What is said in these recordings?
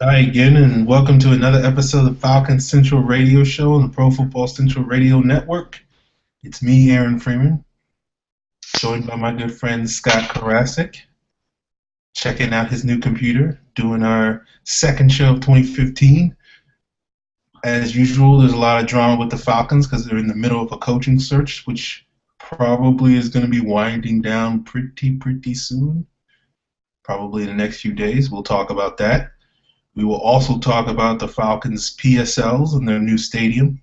Hi again, and welcome to another episode of Falcons Central Radio Show on the Pro Football Central Radio Network. It's me, Aaron Freeman, joined by my good friend Scott Karasik, checking out his new computer, doing our second show of 2015. As usual, there's a lot of drama with the Falcons because they're in the middle of a coaching search, which probably is going to be winding down pretty soon. Probably in the next few days. We'll talk about that. We will also talk about the Falcons' PSLs and their new stadium,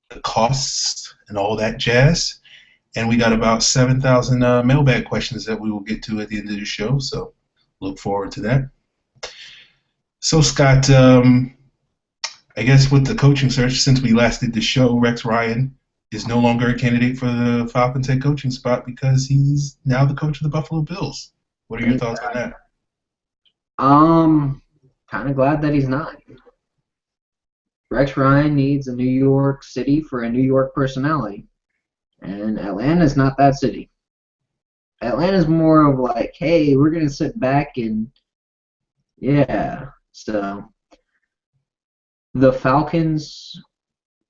the costs, and all that jazz. And we got about 7,000 mailbag questions that we will get to at the end of the show, so look forward to that. So, Scott, I guess with the coaching search, since we last did the show, Rex Ryan is no longer a candidate for the Falcons head coaching spot because he's now the coach of the Buffalo Bills. What are your thoughts on that? Kind of glad that he's not. Rex Ryan needs a New York City for a New York personality, and Atlanta's not that city. Atlanta's more of like, hey, we're gonna sit back and yeah. So the Falcons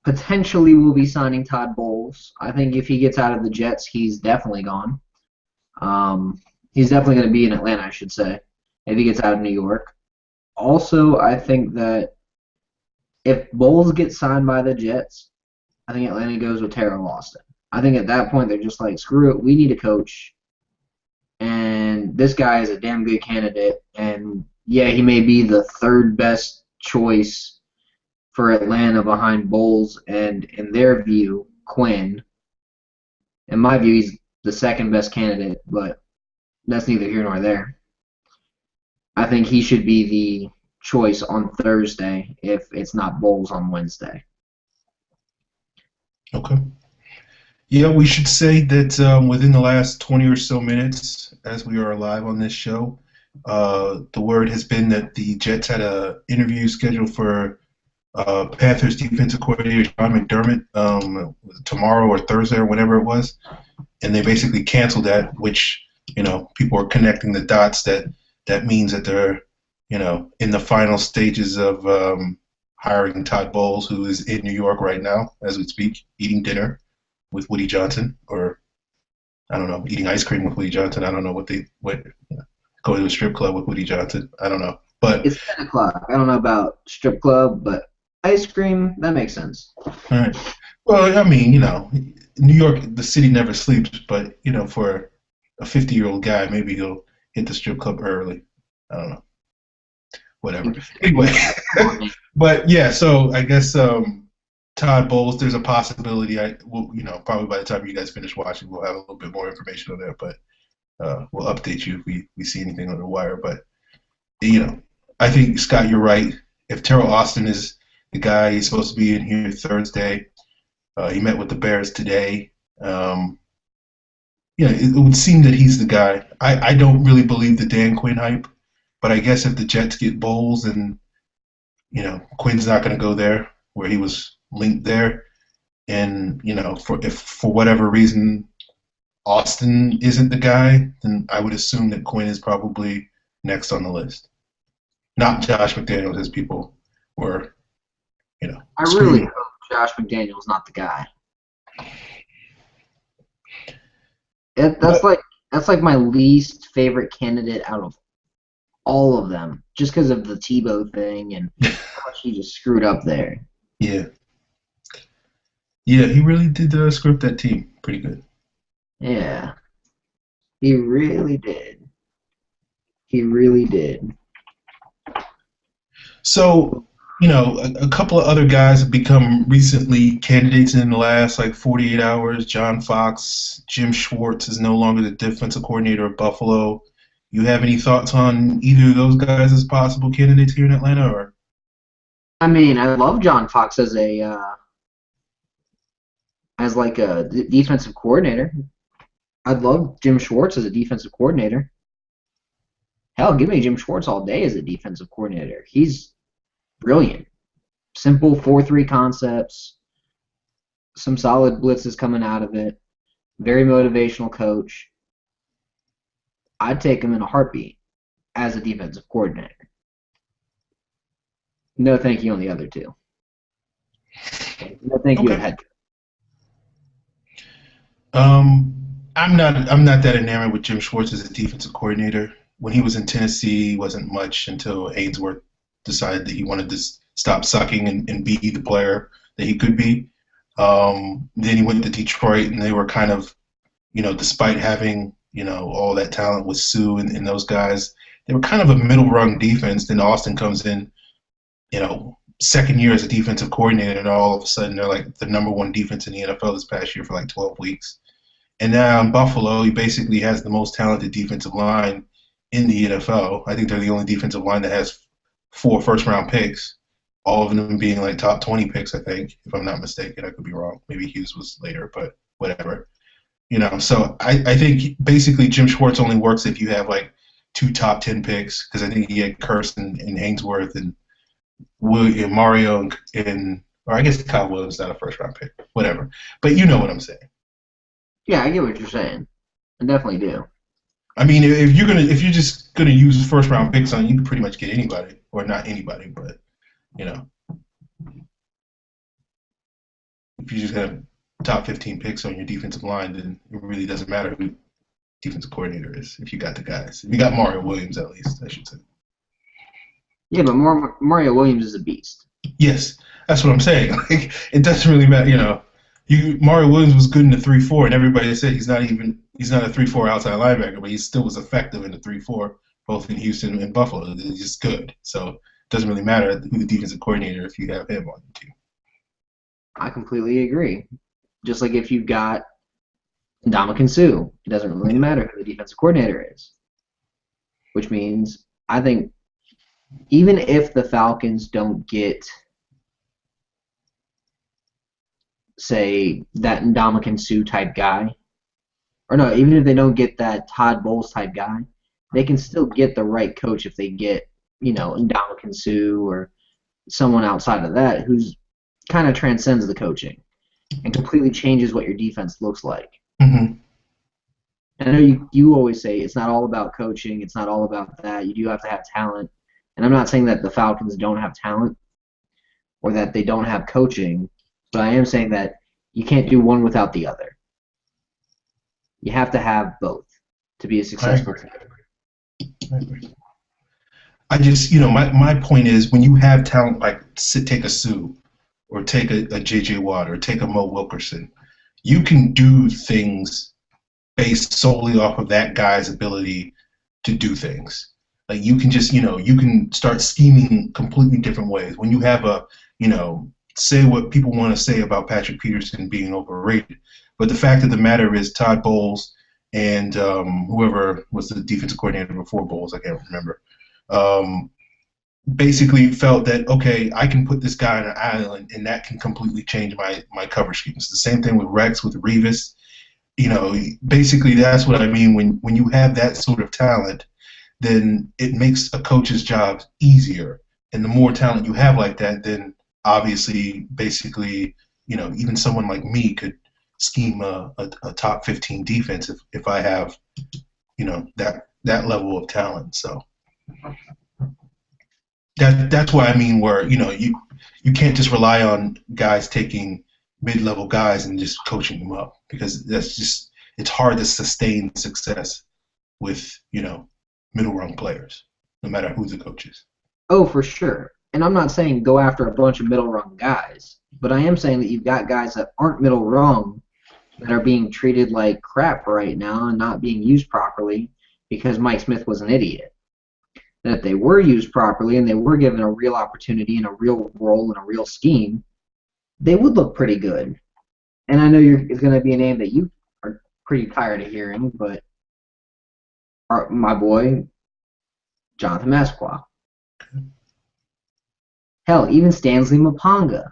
potentially will be signing Todd Bowles. I think if he gets out of the Jets, he's definitely gone. He's definitely going to be in Atlanta, I should say, if he gets out of New York. Also, I think that if Bowles gets signed by the Jets, I think Atlanta goes with Terrell Austin. I think at that point they're just like, screw it, we need a coach. And this guy is a damn good candidate. And yeah, he may be the third best choice for Atlanta behind Bowles and, in their view, Quinn. In my view, he's the second best candidate, but that's neither here nor there. I think he should be the choice on Thursday if it's not Bowles on Wednesday. Okay. Yeah, we should say that within the last 20 or so minutes, as we are live on this show, the word has been that the Jets had an interview scheduled for Panthers defensive coordinator John McDermott tomorrow or Thursday or whenever it was, and they basically canceled that, which, people are connecting the dots that means that they're, in the final stages of hiring Todd Bowles, who is in New York right now as we speak, eating dinner with Woody Johnson, or I don't know, eating ice cream with Woody Johnson. I don't know what go to a strip club with Woody Johnson. I don't know, but It's 10 o'clock. I don't know about strip club, but ice cream, that makes sense. all right. Well, I mean, New York, the city never sleeps, but for a 50-year-old guy, maybe he'll hit the strip club early. I don't know. Whatever. Anyway, but yeah, so I guess Todd Bowles, there's a possibility. Probably by the time you guys finish watching, we'll have a little bit more information on that. But we'll update you if we see anything on the wire. But I think Scott, you're right. If Terrell Austin is the guy, he's supposed to be in here Thursday. He met with the Bears today. It would seem that he's the guy. I don't really believe the Dan Quinn hype, but I guess if the Jets get Bowles and Quinn's not going to go there where he was linked there, and if for whatever reason Austin isn't the guy, then I would assume that Quinn is probably next on the list. Not Josh McDaniels, as people were, I really screaming. hope Josh McDaniel's not the guy. That's like my least favorite candidate out of all of them, just because of the Tebow thing and how much he just screwed up there. Yeah. Yeah, he really did script that team pretty good. Yeah, he really did. He really did. So, a couple of other guys have become recently candidates in the last 48 hours. John Fox, Jim Schwartz is no longer the defensive coordinator of Buffalo. You have any thoughts on either of those guys as possible candidates here in Atlanta, or? I mean, I love John Fox as a defensive coordinator. I'd love Jim Schwartz as a defensive coordinator. Hell, give me Jim Schwartz all day as a defensive coordinator. He's brilliant. Simple 4-3 concepts, some solid blitzes coming out of it, very motivational coach. I'd take him in a heartbeat as a defensive coordinator. No, thank you on the other two. No, thank you at Okay. head. I'm not that enamored with Jim Schwartz as a defensive coordinator. When he was in Tennessee, he wasn't much until Ainsworth decided that he wanted to stop sucking and be the player that he could be. Then he went to Detroit, and they were kind of, despite having, all that talent with Sue and those guys, they were kind of a middle rung defense. Then Austin comes in, second year as a defensive coordinator, and all of a sudden they're like the number one defense in the NFL this past year for like 12 weeks. And now in Buffalo, he basically has the most talented defensive line in the NFL. I think they're the only defensive line that has 4 first-round picks, all of them being like top 20 picks, I think, if I'm not mistaken. I could be wrong. Maybe Hughes was later, but whatever. So I think basically Jim Schwartz only works if you have like 2 top 10 picks, because I think he had Curse and Hainsworth and Mario or I guess Kyle Williams is not a first-round pick, whatever. But you know what I'm saying. Yeah, I get what you're saying. I definitely do. I mean, if you're just gonna use first round picks on, you can pretty much get anybody, or not anybody, but you know, if you just have top 15 picks on your defensive line, then it really doesn't matter who defensive coordinator is. If you got the guys, if you got Mario Williams, at least I should say. Yeah, but Mario Williams is a beast. Yes, that's what I'm saying. Like, it doesn't really matter. Mario Williams was good in the 3-4, and everybody said he's not a 3-4 outside linebacker, but he still was effective in the 3-4, both in Houston and Buffalo. He's just good. So it doesn't really matter who the defensive coordinator if you have him on the team. I completely agree. Just like if you've got Ndamukong Suh, it doesn't really matter who the defensive coordinator is. Which means I think even if the Falcons don't get, say, that Ndamukong Suh type guy, or no, even if they don't get that Todd Bowles type guy, they can still get the right coach if they get, Ndamukong Suh or someone outside of that who's kind of transcends the coaching and completely changes what your defense looks like. Mm-hmm. And I know you always say it's not all about coaching, it's not all about that. You do have to have talent. And I'm not saying that the Falcons don't have talent or that they don't have coaching, but I am saying that you can't do one without the other. You have to have both to be a successful team. I agree. I just, my point is when you have talent like take a Sue or take a J.J. Watt or take a Mo Wilkerson, you can do things based solely off of that guy's ability to do things. Like you can just, you can start scheming completely different ways. When you have say what people want to say about Patrick Peterson being overrated, but the fact of the matter is Todd Bowles and whoever was the defensive coordinator before Bowles, I can't remember, basically felt that, okay, I can put this guy on an island and that can completely change my cover scheme. It's the same thing with Rex, with Revis. Basically that's what I mean. When you have that sort of talent, then it makes a coach's job easier. And the more talent you have like that, then obviously, basically, even someone like me could scheme a top 15 defense if I have, that level of talent. So that's why I mean where, you can't just rely on guys taking mid-level guys and just coaching them up, because it's hard to sustain success with, middle-run players, no matter who the coach is. Oh, for sure. And I'm not saying go after a bunch of middle-rung guys, but I am saying that you've got guys that aren't middle-rung that are being treated like crap right now and not being used properly because Mike Smith was an idiot. That if they were used properly and they were given a real opportunity and a real role and a real scheme, they would look pretty good. And I know it's going to be a name that you are pretty tired of hearing, but my boy, Jonathan Massaquoi. Hell, even Stanley Mapanga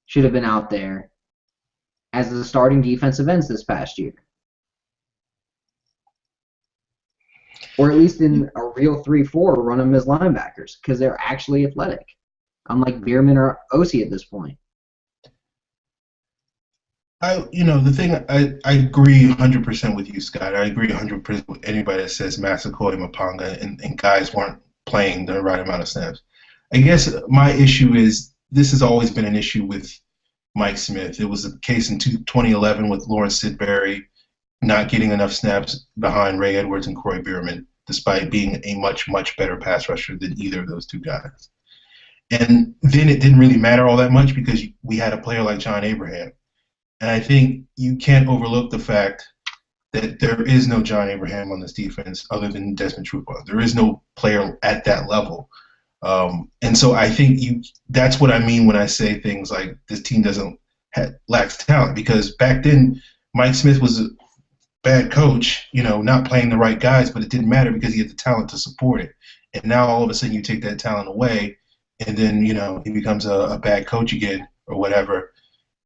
should have been out there as the starting defensive ends this past year. Or at least in a real 3-4, run them as linebackers because they're actually athletic, unlike Bierman or Osi at this point. The thing, I agree 100% with you, Scott. I agree 100% with anybody that says Massaquoi, Mapanga, and guys weren't playing the right amount of snaps. I guess my issue is this has always been an issue with Mike Smith. It was a case in 2011 with Lawrence Sidbury not getting enough snaps behind Ray Edwards and Corey Bierman, despite being a much, much better pass rusher than either of those two guys. And then it didn't really matter all that much because we had a player like John Abraham. And I think you can't overlook the fact that there is no John Abraham on this defense other than Desmond Trufant. There is no player at that level. And so I think that's what I mean when I say things like this team lacks talent, because back then Mike Smith was a bad coach, not playing the right guys, but it didn't matter because he had the talent to support it. And now all of a sudden you take that talent away, and then, he becomes a bad coach again or whatever.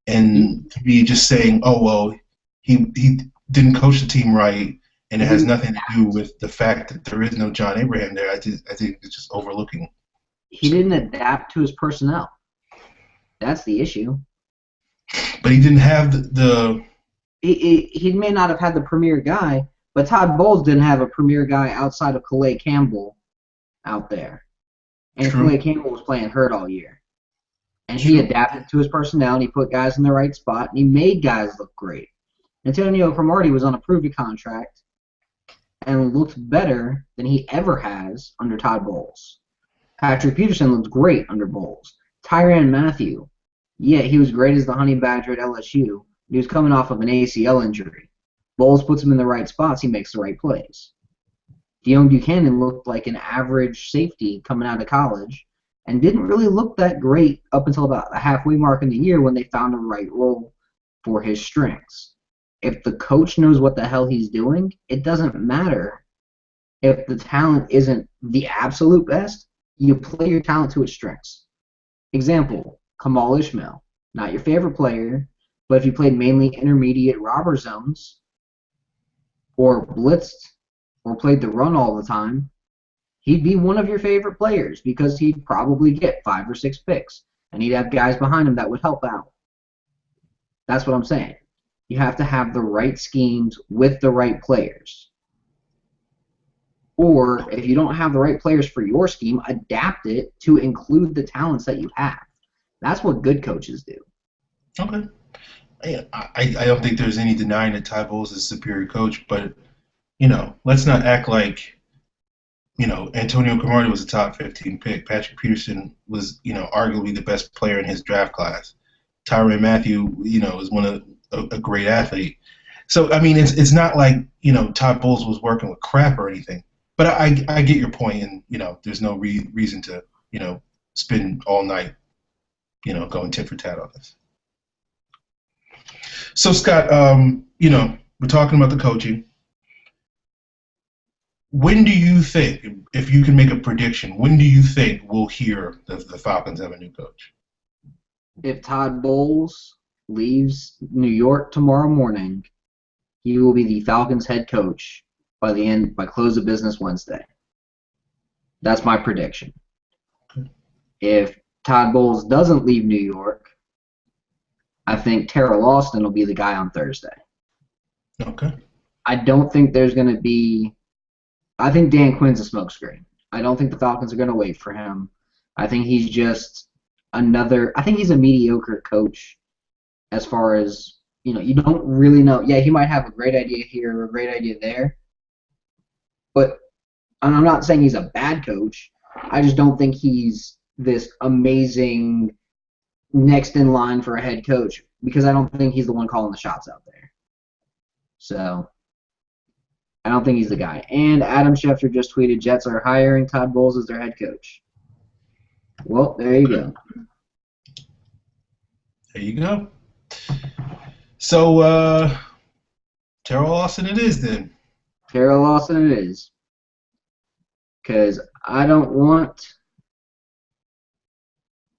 And to be just saying, oh, well, he didn't coach the team right, and it has nothing to do with the fact that there is no John Abraham there, I think it's just overlooking. He didn't adapt to his personnel. That's the issue. But he didn't have He may not have had the premier guy, but Todd Bowles didn't have a premier guy outside of Calais Campbell out there. And True. Calais Campbell was playing hurt all year. And he adapted to his personnel, and he put guys in the right spot, and he made guys look great. Antonio Cromartie was on a prove-it contract and looked better than he ever has under Todd Bowles. Patrick Peterson looked great under Bowles. Tyrann Mathieu, he was great as the Honey Badger at LSU. He was coming off of an ACL injury. Bowles puts him in the right spots. He makes the right plays. Dion Buchanan looked like an average safety coming out of college and didn't really look that great up until about the halfway mark in the year when they found a right role for his strengths. If the coach knows what the hell he's doing, it doesn't matter if the talent isn't the absolute best. You play your talent to its strengths. Example, Kamal Ishmael. Not your favorite player, but if you played mainly intermediate robber zones or blitzed or played the run all the time, he'd be one of your favorite players because he'd probably get 5 or 6 picks, and he'd have guys behind him that would help out. That's what I'm saying. You have to have the right schemes with the right players. Or if you don't have the right players for your scheme, adapt it to include the talents that you have. That's what good coaches do. Okay. I don't think there's any denying that Ty Bowles is a superior coach, but, let's not act like, Antonio Cromartie was a top 15 pick. Patrick Peterson was, arguably the best player in his draft class. Tyrann Mathieu, is one of a great athlete. So, I mean, it's not like, Todd Bowles was working with crap or anything. But I get your point, and, there's no reason to, spend all night, going tit for tat on this. So, Scott, we're talking about the coaching. When do you think, if you can make a prediction, when do you think we'll hear the Falcons have a new coach? If Todd Bowles leaves New York tomorrow morning, he will be the Falcons head coach by close of business Wednesday. That's my prediction. Okay. If Todd Bowles doesn't leave New York, I think Terrell Austin will be the guy on Thursday. Okay. I don't think there's going to be – I think Dan Quinn's a smokescreen. I don't think the Falcons are going to wait for him. I think he's just another – I think he's a mediocre coach as far as, you don't really know. Yeah, he might have a great idea here or a great idea there. But I'm not saying he's a bad coach. I just don't think he's this amazing next in line for a head coach because I don't think he's the one calling the shots out there. So I don't think he's the guy. And Adam Schefter just tweeted, Jets are hiring Todd Bowles as their head coach. Well, there you go. There you go. So, Terrell Austin it is then. Terrell Austin it is. Because I don't want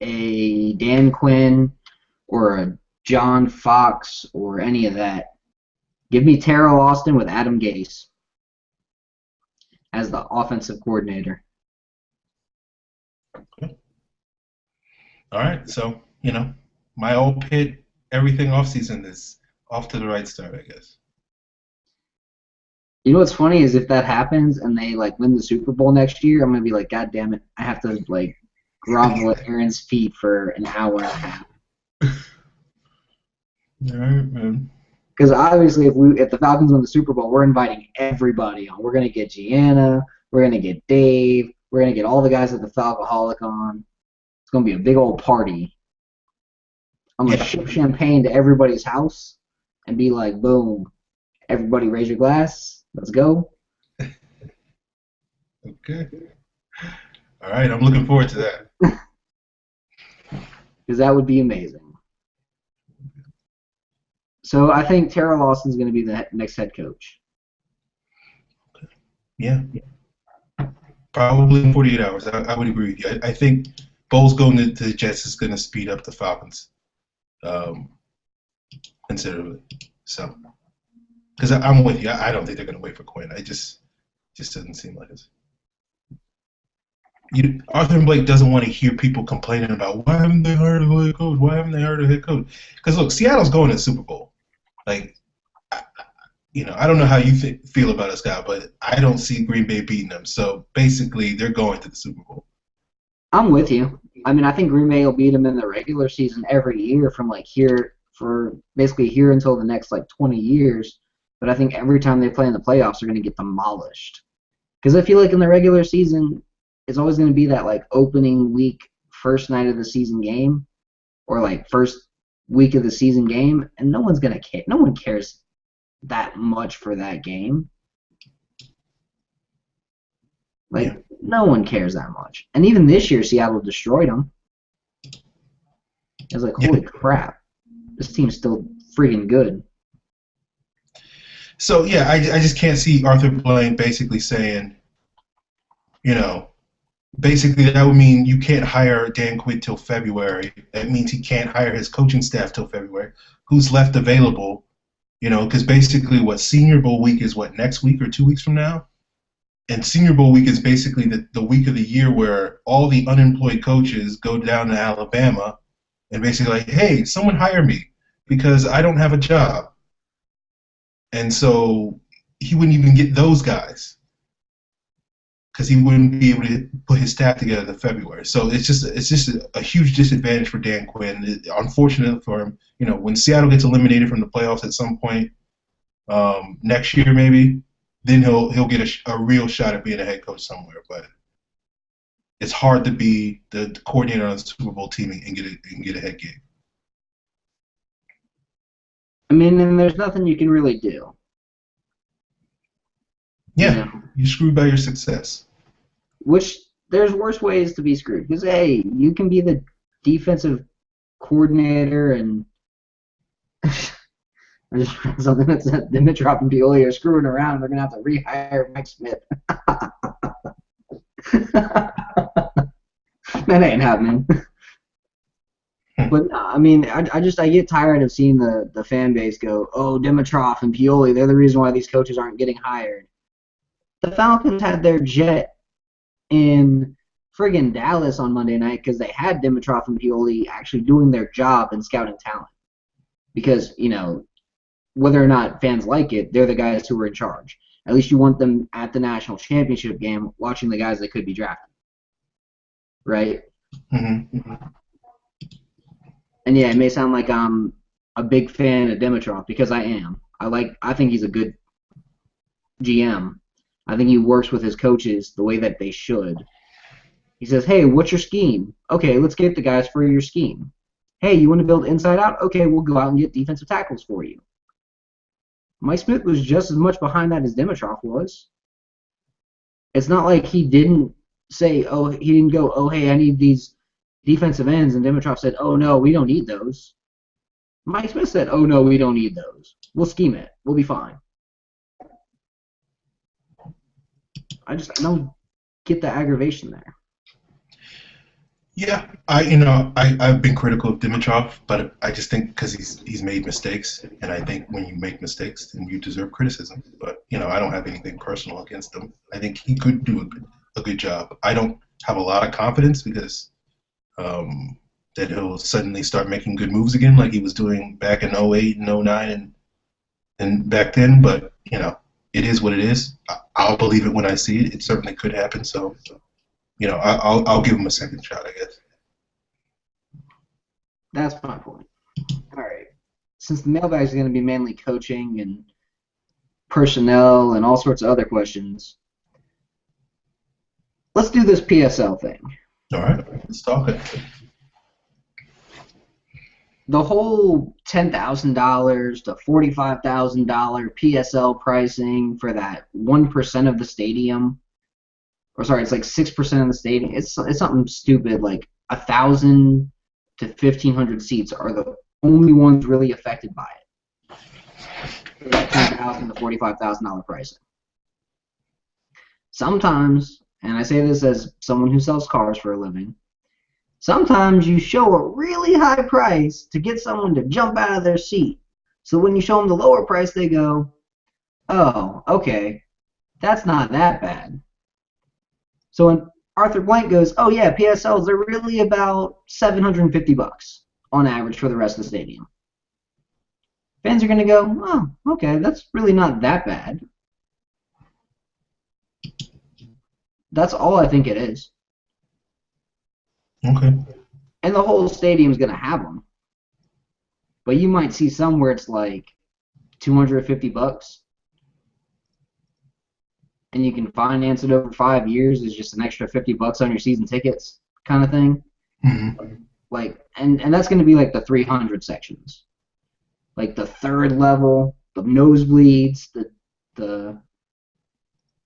a Dan Quinn or a John Fox or any of that. Give me Terrell Austin with Adam Gase as the offensive coordinator. Okay. All right. So, my old pit, everything offseason is off to the right start, I guess. You know what's funny is if that happens and they win the Super Bowl next year, I'm gonna be like, God damn it, I have to grovel at Aaron's feet for an hour and a half. All right, man. Because obviously, if the Falcons win the Super Bowl, we're inviting everybody on. We're gonna get Gianna, we're gonna get Dave, we're gonna get all the guys at the Falcoholic on. It's gonna be a big old party. I'm gonna ship champagne to everybody's house and be like, boom, everybody raise your glass, let's go. Okay. All right, I'm looking forward to that. Because that would be amazing. So I think Tara Lawson's going to be the next head coach. Yeah. Probably in 48 hours. I would agree with you. I think Bowles going to the Jets is going to speed up the Falcons considerably. So, because I'm with you. I don't think they're going to wait for Quinn. It just doesn't seem like it. Arthur Blake doesn't want to hear people complaining about why haven't they hired a head coach? Why haven't they hired a head coach? Because look, Seattle's going to the Super Bowl. Like, I don't know how you feel about it, Scott, but I don't see Green Bay beating them. So basically, they're going to the Super Bowl. I'm with you. I mean, I think Green Bay will beat them in the regular season every year from here until the next 20 years. But I think every time they play in the playoffs, they're going to get demolished. Because I feel like in the regular season, it's always going to be that opening week, first night of the season game, or first week of the season game, and no one's going to care. No one cares that much for that game. No one cares that much. And even this year, Seattle destroyed them. It was holy crap. This team's still freaking good. So, yeah, I just can't see Arthur Blank basically saying, basically that would mean you can't hire Dan Quinn till February. That means he can't hire his coaching staff till February. Who's left available? Because basically Senior Bowl week is next week or 2 weeks from now? And Senior Bowl week is basically the week of the year where all the unemployed coaches go down to Alabama and basically hey, someone hire me because I don't have a job. And so he wouldn't even get those guys because he wouldn't be able to put his staff together in February. So it's just a huge disadvantage for Dan Quinn. Unfortunate for him. When Seattle gets eliminated from the playoffs at some point next year maybe, then he'll get a real shot at being a head coach somewhere. But it's hard to be the coordinator on the Super Bowl team and get a head gig. I mean, and there's nothing you can really do. Yeah, you're screwed by your success. Which, there's worse ways to be screwed. Because, hey, you can be the defensive coordinator and... I just read something that said Dimitrov and Pioli are screwing around and they're going to have to rehire Mike Smith. That ain't happening. But no, I mean, I get tired of seeing the fan base go, oh, Dimitrov and Pioli, they're the reason why these coaches aren't getting hired. The Falcons had their jet in friggin' Dallas on Monday night because they had Dimitrov and Pioli actually doing their job in scouting talent. Because, whether or not fans like it, they're the guys who are in charge. At least you want them at the national championship game watching the guys that could be drafted. Right? Mm-hmm. And yeah, it may sound like I'm a big fan of Dimitrov because I am. I think he's a good GM. I think he works with his coaches the way that they should. He says, hey, what's your scheme? Okay, let's get the guys for your scheme. Hey, you want to build inside out? Okay, we'll go out and get defensive tackles for you. Mike Smith was just as much behind that as Dimitrov was. It's not like he didn't say, hey, I need these defensive ends, and Dimitrov said, oh, no, we don't need those. Mike Smith said, oh, no, we don't need those. We'll scheme it. We'll be fine. I don't get the aggravation there. Yeah, I've been critical of Dimitrov, but I just think because he's made mistakes, and I think when you make mistakes, then you deserve criticism. But I don't have anything personal against him. I think he could do a good job. I don't have a lot of confidence because that he'll suddenly start making good moves again, like he was doing back in 2008 and 2009 and back then. But it is what it is. I'll believe it when I see it. It certainly could happen. So I'll give him a second shot, I guess. That's my point. All right. Since the mailbag is going to be mainly coaching and personnel and all sorts of other questions, let's do this PSL thing. All right, let's talk it. The whole $10,000 to $45,000 PSL pricing for that 1% of the stadium, or sorry, it's like 6% of the stadium. It's something stupid like 1,000 to 1,500 seats are the only ones really affected by it. That $10,000 to $45,000 pricing. Sometimes, and I say this as someone who sells cars for a living, sometimes you show a really high price to get someone to jump out of their seat. So when you show them the lower price, they go, oh, okay, that's not that bad. So when Arthur Blank goes, oh yeah, PSLs are really about $750 on average for the rest of the stadium. Fans are going to go, oh, okay, that's really not that bad. That's all I think it is. Okay. And the whole stadium's going to have them. But you might see some where it's like $250. And you can finance it over 5 years as just an extra $50 on your season tickets kind of thing. Mm-hmm. Like, and that's going to be like the 300 sections. Like the third level, the nosebleeds, the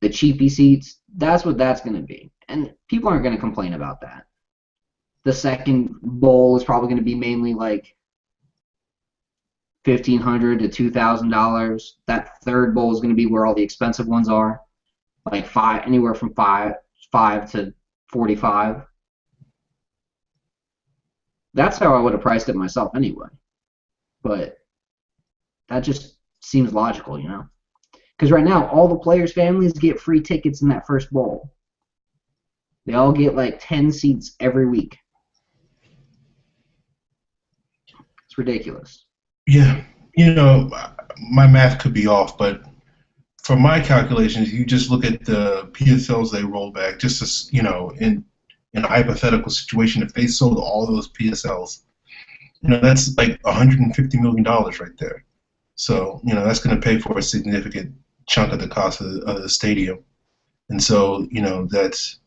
cheapy seats. That's what that's going to be. And people aren't going to complain about that. The second bowl is probably going to be mainly like $1,500 to $2,000. That third bowl is going to be where all the expensive ones are, like anywhere from five to 45. That's how I would have priced it myself anyway. But that just seems logical, you know? Because right now, all the players' families get free tickets in that first bowl. They all get like 10 seats every week. It's ridiculous. Yeah, my math could be off, but for my calculations, you just look at the PSLs they roll back. Just as in a hypothetical situation, if they sold all those PSLs, that's like $150 million right there. So that's going to pay for a significant chunk of the cost of the stadium, and so that's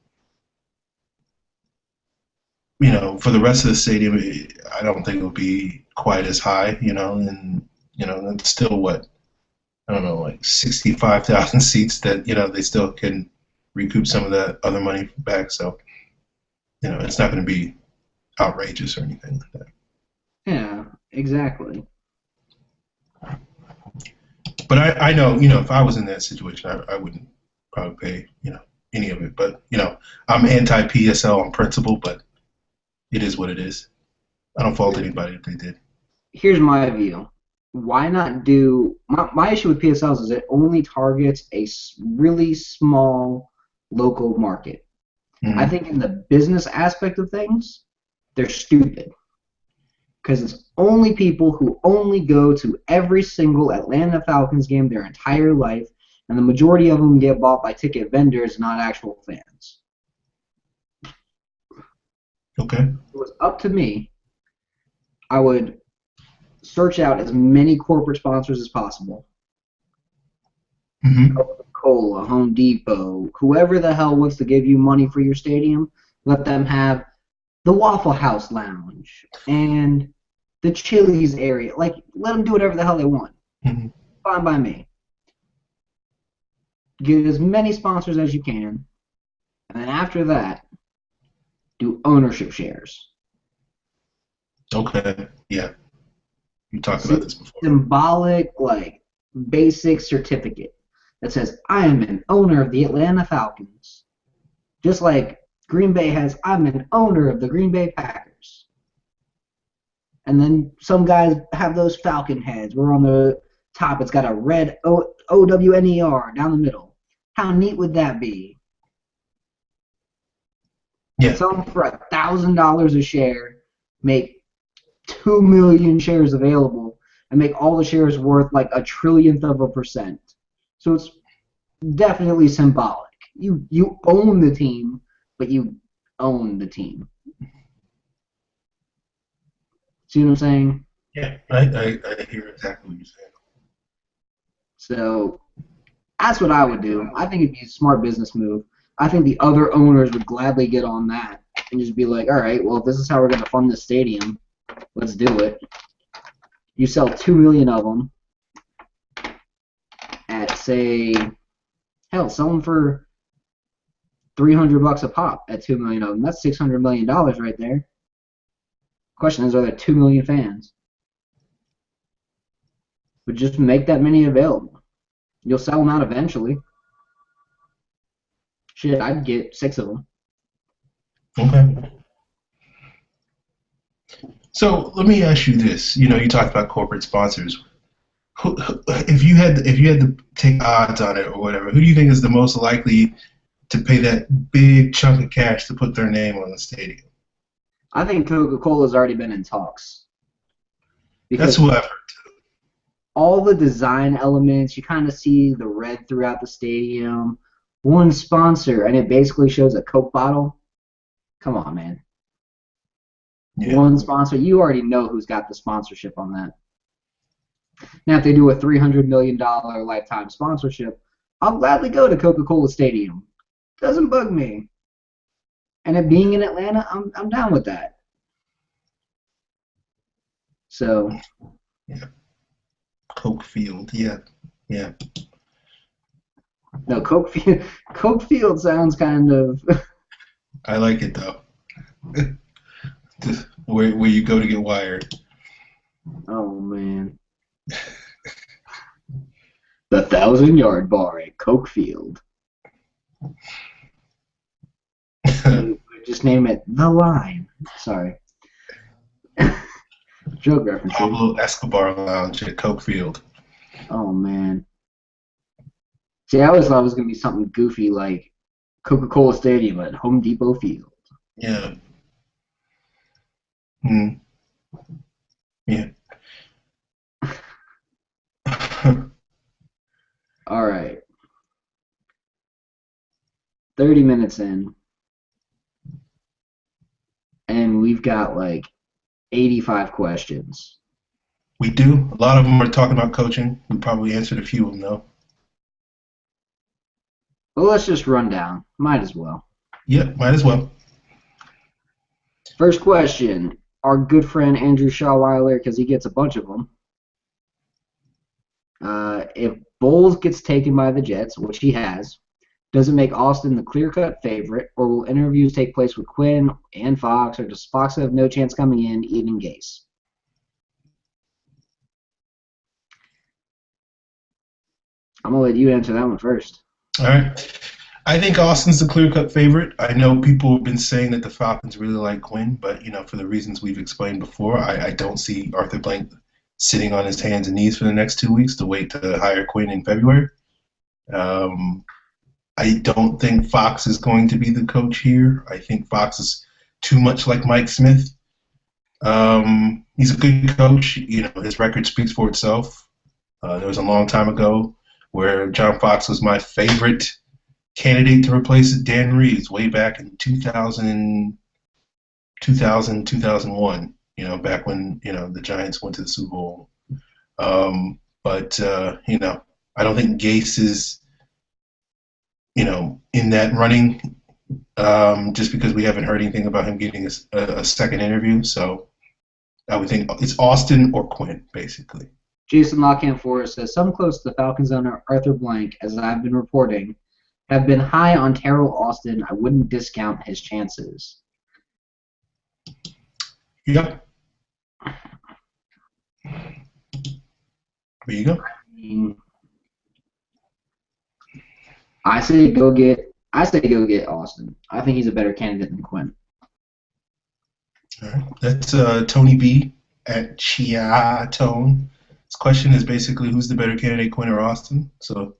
for the rest of the stadium, I don't think it'll be quite as high, and it's still what, I don't know, like 65,000 seats that, they still can recoup some of that other money back. So, it's not going to be outrageous or anything like that. Yeah, exactly. But I know, if I was in that situation, I wouldn't probably pay, any of it. But, I'm anti-PSL on principle, but it is what it is. I don't fault anybody if they did. Here's my view. Why not do my issue with PSLs is it only targets a really small local market. Mm-hmm. I think in the business aspect of things, they're stupid. Because it's only people who only go to every single Atlanta Falcons game their entire life, and the majority of them get bought by ticket vendors, not actual fans. Okay. If it was up to me, I would search out as many corporate sponsors as possible. Mm-hmm. Coca-Cola, Home Depot, whoever the hell wants to give you money for your stadium, let them have the Waffle House Lounge and the Chili's area. Like, let them do whatever the hell they want. Mm-hmm. Fine by me. Get as many sponsors as you can, and then after that, do ownership shares. Okay. Yeah. You talked about this before. Symbolic, like, basic certificate that says, I am an owner of the Atlanta Falcons. Just like Green Bay has, I'm an owner of the Green Bay Packers. And then some guys have those Falcon heads where on the top it's got a red OWNER down the middle. How neat would that be? Yeah. Sell them for $1,000 a share, make 2 million shares available, and make all the shares worth like 0.001%. So it's definitely symbolic. You own the team but you own the team. See what I'm saying? Yeah, I hear exactly what you're saying. So that's what I would do. I think it'd be a smart business move. I think the other owners would gladly get on that and just be like, all right, well, if this is how we're going to fund this stadium, let's do it. You sell 2 million of them at, say, hell, sell them for $300 a pop at 2 million of them. That's $600 million right there. Question is, are there 2 million fans? But just make that many available. You'll sell them out eventually. Shit, I'd get 6 of them. Okay. So let me ask you this. You talked about corporate sponsors. If you had to take odds on it or whatever, who do you think is the most likely to pay that big chunk of cash to put their name on the stadium? I think Coca-Cola's already been in talks. That's what I've heard too. All the design elements, you kind of see the red throughout the stadium. One sponsor, and it basically shows a Coke bottle. Come on, man. Yeah. One sponsor, you already know who's got the sponsorship on that. Now, if they do a $300 million lifetime sponsorship, I'll gladly go to Coca-Cola Stadium. Doesn't bug me. And it being in Atlanta, I'm down with that. So. Yeah. Coke Field, yeah. No, Coke Field sounds kind of. I like it though. where you go to get wired. Oh man. The 1,000-yard bar at Coke Field. Just name it The Line. Sorry. Joke reference. Pablo Escobar Lounge at Coke Field. Oh man. See, I always thought it was gonna be something goofy like Coca-Cola Stadium at Home Depot Field. Yeah. Yeah. All right. 30 minutes in, and we've got like 85 questions. We do. A lot of them are talking about coaching. We probably answered a few of them, though. Well, let's just run down. Might as well. Yep, might as well. First question. Our good friend Andrew Shawweiler, because he gets a bunch of them. If Bowles gets taken by the Jets, which he has, does it make Austin the clear-cut favorite, or will interviews take place with Quinn and Fox, or does Fox have no chance coming in, even Gase? I'm going to let you answer that one first. All right. I think Austin's the clear-cut favorite. I know people have been saying that the Falcons really like Quinn, but, for the reasons we've explained before, I don't see Arthur Blank sitting on his hands and knees for the next 2 weeks to wait to hire Quinn in February. I don't think Fox is going to be the coach here. I think Fox is too much like Mike Smith. He's a good coach. His record speaks for itself. There was a long time ago where John Fox was my favorite candidate to replace Dan Reeves way back in 2000, 2001, back when, the Giants went to the Super Bowl. But I don't think Gase is, in that running just because we haven't heard anything about him getting a second interview. So I would think it's Austin or Quinn, basically. Jason Lockham Forrest says, some close to the Falcons owner Arthur Blank, as I've been reporting, have been high on Terrell Austin. I wouldn't discount his chances. Yep. There you go. I say go get Austin. I think he's a better candidate than Quinn. All right. That's Tony B at Chiatone. This question is basically who's the better candidate, Quinn or Austin? So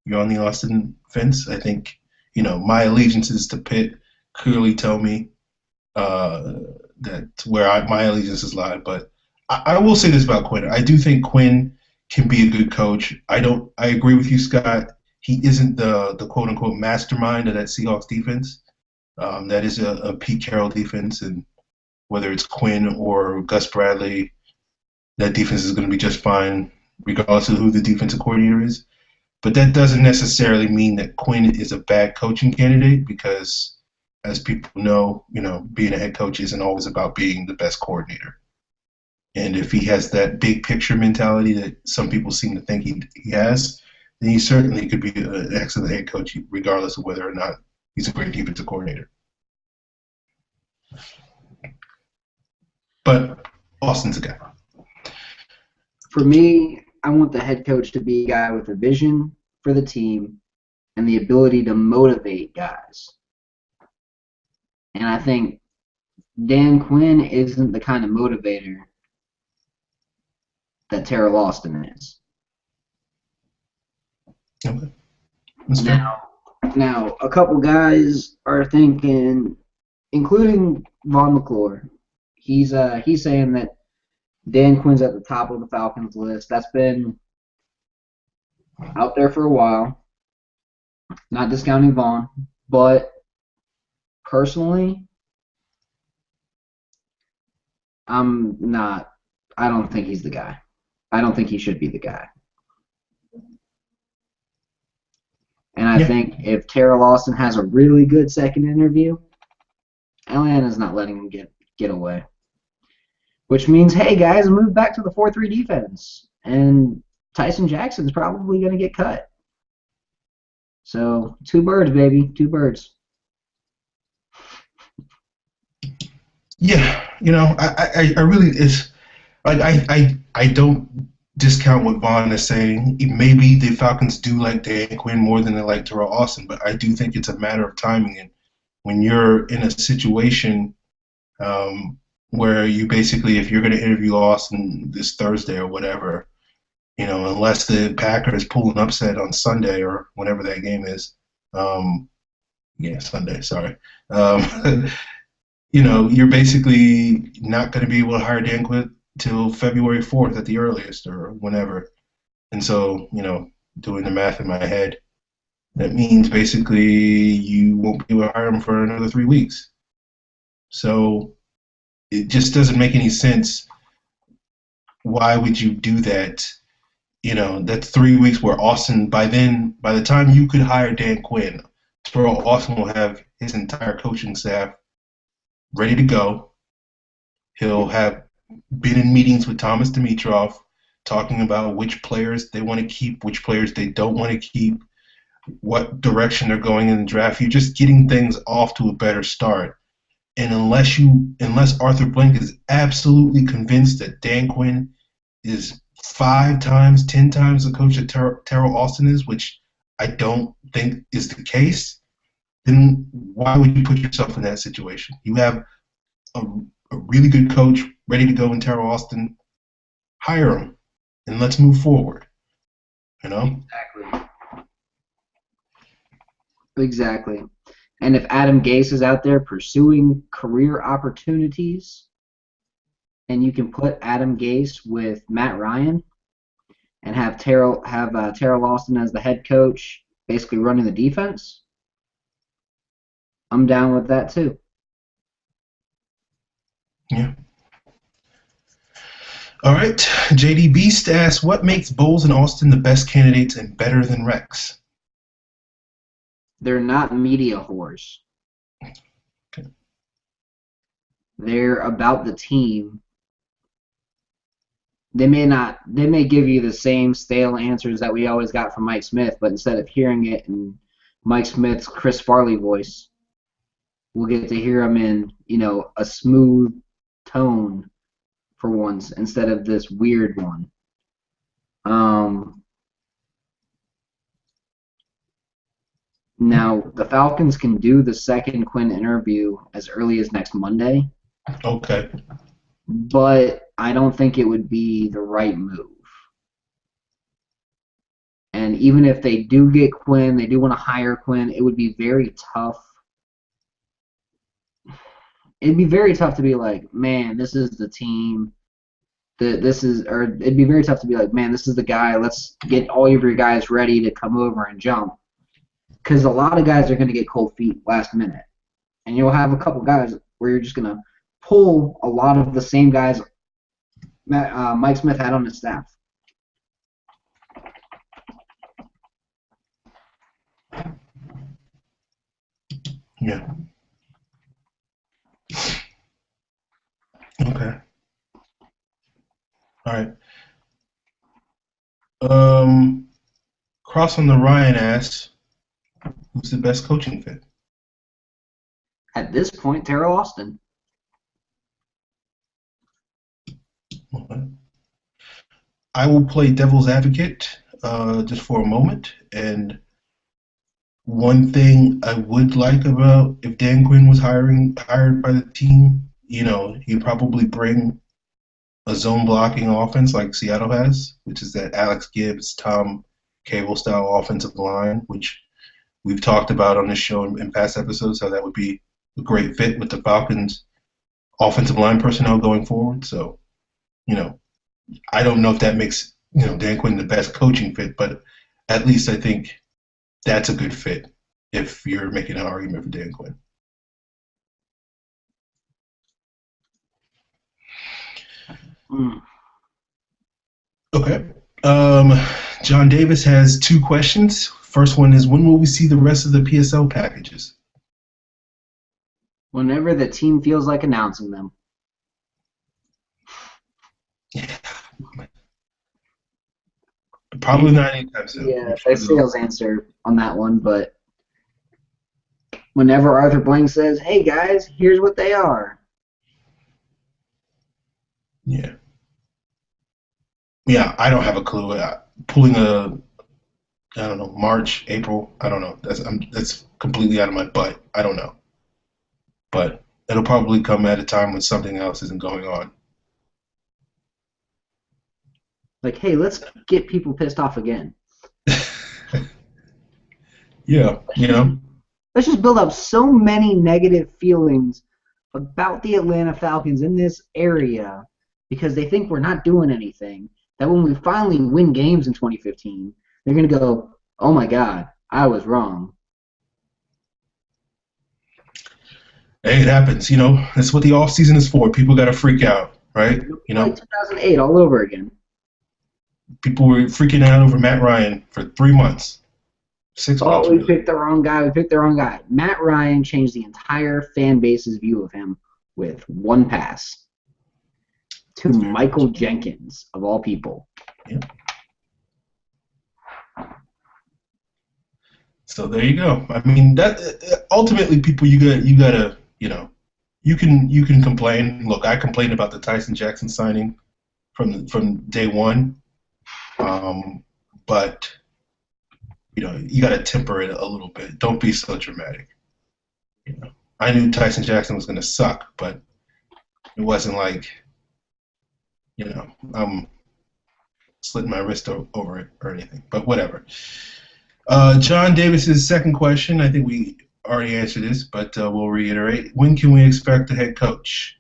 you're on the Austin fence. I think, my allegiances to Pitt clearly tell me that where my allegiances lie. But I will say this about Quinn. I do think Quinn can be a good coach. I agree with you, Scott. He isn't the quote-unquote mastermind of that Seahawks defense. That is a Pete Carroll defense, and whether it's Quinn or Gus Bradley, that defense is going to be just fine, regardless of who the defensive coordinator is. But that doesn't necessarily mean that Quinn is a bad coaching candidate because, as people know, being a head coach isn't always about being the best coordinator. And if he has that big picture mentality that some people seem to think he has, then he certainly could be an excellent head coach, regardless of whether or not he's a great defensive coordinator. But Austin's a guy. For me, I want the head coach to be a guy with a vision for the team and the ability to motivate guys. And I think Dan Quinn isn't the kind of motivator that Terrell Austin is. Okay. Now, a couple guys are thinking, including Von McClure, he's saying that Dan Quinn's at the top of the Falcons list. That's been out there for a while. Not discounting Vaughn, but personally, I don't think he's the guy. I don't think he should be the guy. And I think if Terrell Austin has a really good second interview, Atlanta's not letting him get away. Which means, hey, guys, move back to the 4-3 defense. And Tyson Jackson's probably going to get cut. So, 2 birds, baby. 2 birds. Yeah, I really is like I don't discount what Vaughn is saying. Maybe the Falcons do like Dan Quinn more than they like Terrell Austin, but I do think it's a matter of timing. And when you're in a situation where you basically, if you're going to interview Austin this Thursday or whatever, unless the Packers pull an upset on Sunday or whenever that game is, Sunday, sorry. You're basically not going to be able to hire Dan Quinn till February 4th at the earliest or whenever. And so, doing the math in my head, that means basically you won't be able to hire him for another 3 weeks. So it just doesn't make any sense. Why would you do that? That's 3 weeks where Austin, by the time you could hire Dan Quinn, Terrell Austin will have his entire coaching staff ready to go. He'll have been in meetings with Thomas Dimitroff talking about which players they want to keep, which players they don't want to keep, what direction they're going in the draft. You're just getting things off to a better start. And unless Arthur Blank is absolutely convinced that Dan Quinn is 5 times, 10 times the coach that Terrell Austin is, which I don't think is the case, then why would you put yourself in that situation? You have a really good coach ready to go in Terrell Austin. Hire him, and let's move forward. Exactly. And if Adam Gase is out there pursuing career opportunities, and you can put Adam Gase with Matt Ryan, and have Terrell Austin as the head coach, basically running the defense, I'm down with that too. Yeah. All right. JD Beast asks, what makes Bowles and Austin the best candidates and better than Rex? They're not media whores. Okay. They're about the team. They may give you the same stale answers that we always got from Mike Smith, but instead of hearing it in Mike Smith's Chris Farley voice, we'll get to hear him in, a smooth tone for once instead of this weird one. Now, the Falcons can do the second Quinn interview as early as next Monday. Okay. But I don't think it would be the right move. And even if they do get Quinn, they do want to hire Quinn, it would be very tough. It'd be very tough to be like, man, this is the team. It'd be very tough to be like, man, this is the guy. Let's get all of your guys ready to come over and jump. Because a lot of guys are going to get cold feet last minute. and you'll have a couple guys where you're just going to pull a lot of the same guys Mike Smith had on his staff. Yeah. Okay. All right. Cross on the Ryan asks, who's the best coaching fit? At this point, Terrell Austin. Okay. I will play devil's advocate just for a moment. And one thing I would like about if Dan Quinn was hired by the team, he'd probably bring a zone blocking offense like Seattle has, which is that Alex Gibbs, Tom Cable style offensive line, which we've talked about on this show in past episodes, how that would be a great fit with the Falcons offensive line personnel going forward. So, I don't know if that makes, Dan Quinn the best coaching fit, but at least I think that's a good fit if you're making an argument for Dan Quinn. Okay. John Davis has 2 questions. First one is, when will we see the rest of the PSL packages? Whenever the team feels like announcing them. Probably not anytime soon. Yeah, a sales answer on that one, but whenever Arthur Blank says, hey guys, here's what they are. Yeah. Yeah, I don't have a clue. Pulling I don't know, March, April, I don't know. That's completely out of my butt. I don't know. But it'll probably come at a time when something else isn't going on. Like, hey, let's get people pissed off again. Yeah, Let's just build up so many negative feelings about the Atlanta Falcons in this area because they think we're not doing anything, that when we finally win games in 2015, they're going to go, oh my God, I was wrong. Hey, it happens. That's what the off season is for. People got to freak out, right? Like 2008 all over again. People were freaking out over Matt Ryan for 3 months. 6 months. Oh, we picked the wrong guy. Matt Ryan changed the entire fan base's view of him with one pass to Michael Jenkins, of all people. Yeah. So there you go. I mean, that ultimately, people, you gotta, you can complain. Look, I complained about the Tyson Jackson signing from day one, but you gotta temper it a little bit. Don't be so dramatic. I knew Tyson Jackson was gonna suck, but it wasn't like, I'm slitting my wrist over it or anything. But whatever. John Davis's second question, I think we already answered this, but we'll reiterate. When can we expect the head coach?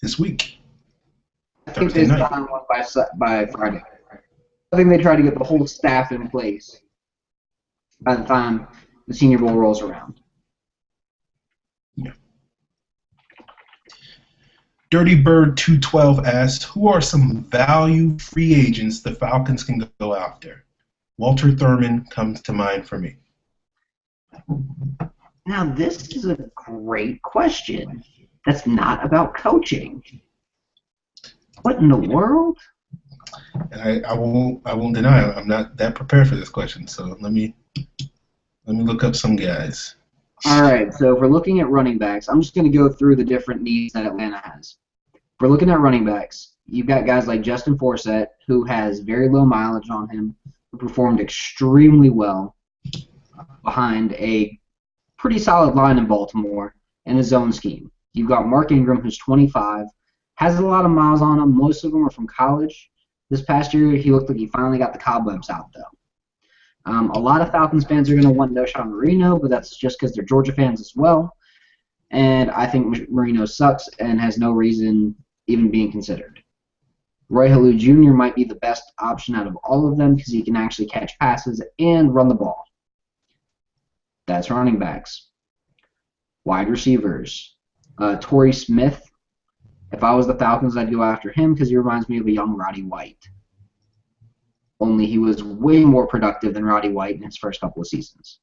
This week. I think they sign one by Friday. I think they try to get the whole staff in place by the time the Senior Bowl rolls around. Yeah. Dirty Bird 212 asked, who are some value free agents the Falcons can go after? Walter Thurman comes to mind for me. Now, this is a great question. That's not about coaching. What in the world? And I won't deny it. I'm not that prepared for this question. So let me look up some guys. All right. So if we're looking at running backs, I'm just going to go through the different needs that Atlanta has. If we're looking at running backs, you've got guys like Justin Forsett, who has very low mileage on him, who performed extremely well behind a pretty solid line in Baltimore in a zone scheme. You've got Mark Ingram, who's 25, has a lot of miles on him. Most of them are from college. This past year, he looked like he finally got the cobwebs out, though. A lot of Falcons fans are going to want Noshawn Marino, but that's just because they're Georgia fans as well. And I think Marino sucks and has no reason even being considered. Roy Halou Jr. might be the best option out of all of them because he can actually catch passes and run the ball. That's running backs. Wide receivers. Torrey Smith. If I was the Falcons, I'd go after him because he reminds me of a young Roddy White. Only he was way more productive than Roddy White in his first couple of seasons.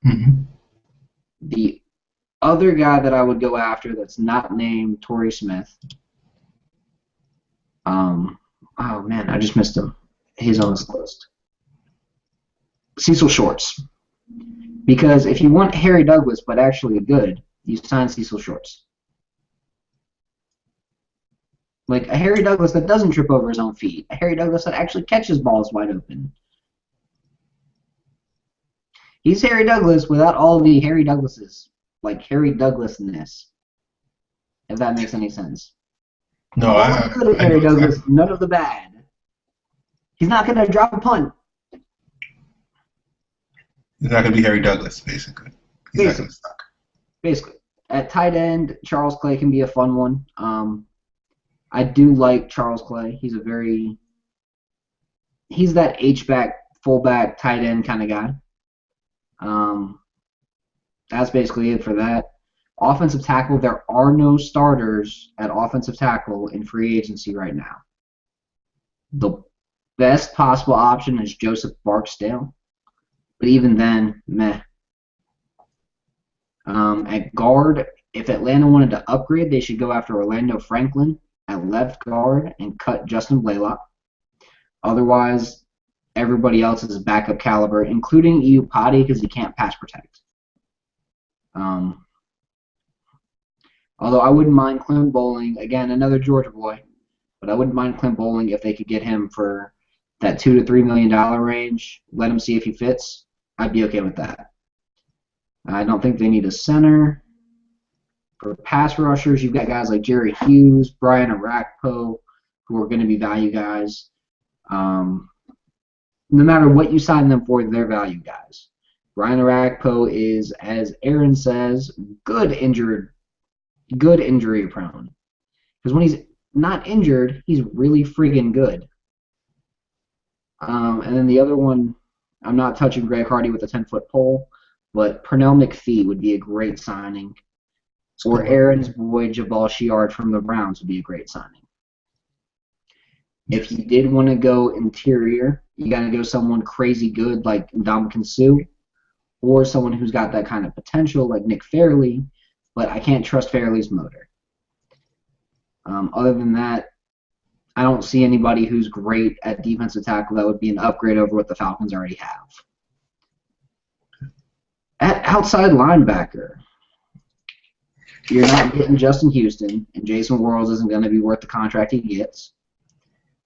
Mm-hmm. The other guy that I would go after that's not named Torrey Smith. Oh man, I just missed him. He's on this list. Cecil Shorts. Because if you want Harry Douglas but actually good, you sign Cecil Shorts. Like a Harry Douglas that doesn't trip over his own feet. A Harry Douglas that actually catches balls wide open. He's Harry Douglas without all the Harry Douglases. Like Harry Douglasness. If that makes any sense. No, All I good at Harry Douglas, none of the bad. He's not going to drop a punt. He's not going to be Harry Douglas, basically. He's not going to suck. Basically. At tight end, Charles Clay can be a fun one. I do like Charles Clay. He's that H-back, fullback, tight end kind of guy. That's basically it for that. Offensive tackle, there are no starters at offensive tackle in free agency right now. The best possible option is Joseph Barksdale. But even then, meh. At guard, if Atlanta wanted to upgrade, they should go after Orlando Franklin at left guard and cut Justin Blaylock. Otherwise, everybody else is backup caliber, including Iupati because he can't pass protect. Although I wouldn't mind Clint Bowling, again, another Georgia boy, but I wouldn't mind Clint Bowling if they could get him for that $2 to $3 million range. Let him see if he fits. I'd be okay with that. I don't think they need a center. For pass rushers, you've got guys like Jerry Hughes, Brian Arakpo, who are going to be value guys. No matter what you sign them for, they're value guys. Brian Arakpo is, as Aaron says, good injury prone. Because when he's not injured, he's really friggin' good. And then the other one, I'm not touching Greg Hardy with a 10-foot pole, but Pernell McPhee would be a great signing. Or Aaron's boy, Jabal Shiard from the Browns would be a great signing. If you did want to go interior, you got to go someone crazy good like Ndamukong Suh, or someone who's got that kind of potential like Nick Fairley, but I can't trust Fairley's motor. Other than that, I don't see anybody who's great at defensive tackle that would be an upgrade over what the Falcons already have. At outside linebacker, you're not getting Justin Houston, and Jason Worrells isn't going to be worth the contract he gets.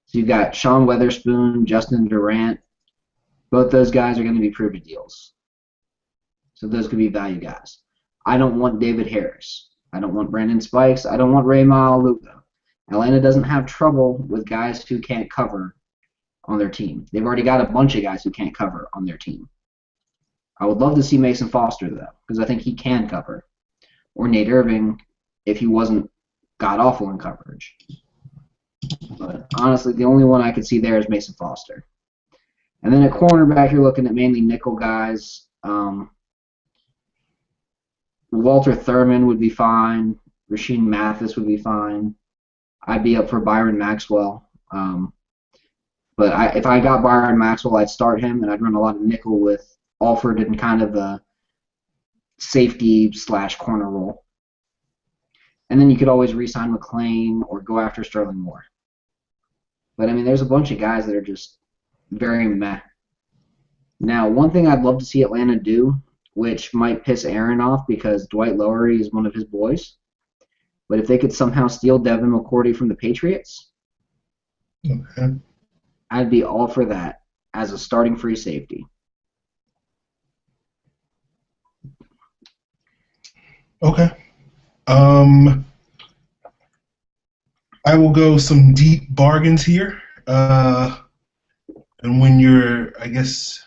So you've got Sean Weatherspoon, Justin Durant. Both those guys are going to be prove-it deals. So those could be value guys. I don't want David Harris. I don't want Brandon Spikes. I don't want Ray Maluga. Atlanta doesn't have trouble with guys who can't cover on their team. They've already got a bunch of guys who can't cover on their team. I would love to see Mason Foster, though, because I think he can cover. Or Nate Irving, if he wasn't god-awful in coverage. But honestly, the only one I could see there is Mason Foster. And then at cornerback, you're looking at mainly nickel guys. Walter Thurman would be fine. Rasheed Mathis would be fine. I'd be up for Byron Maxwell. But if I got Byron Maxwell, I'd start him, and I'd run a lot of nickel with Alford in kind of a safety/corner role. And then you could always re-sign McLean or go after Sterling Moore. But, I mean, there's a bunch of guys that are just very meh. Now, one thing I'd love to see Atlanta do, which might piss Aaron off because Dwight Lowery is one of his boys, but if they could somehow steal Devin McCourty from the Patriots, okay, I'd be all for that as a starting free safety. Okay. I will go some deep bargains here. And when you're, I guess,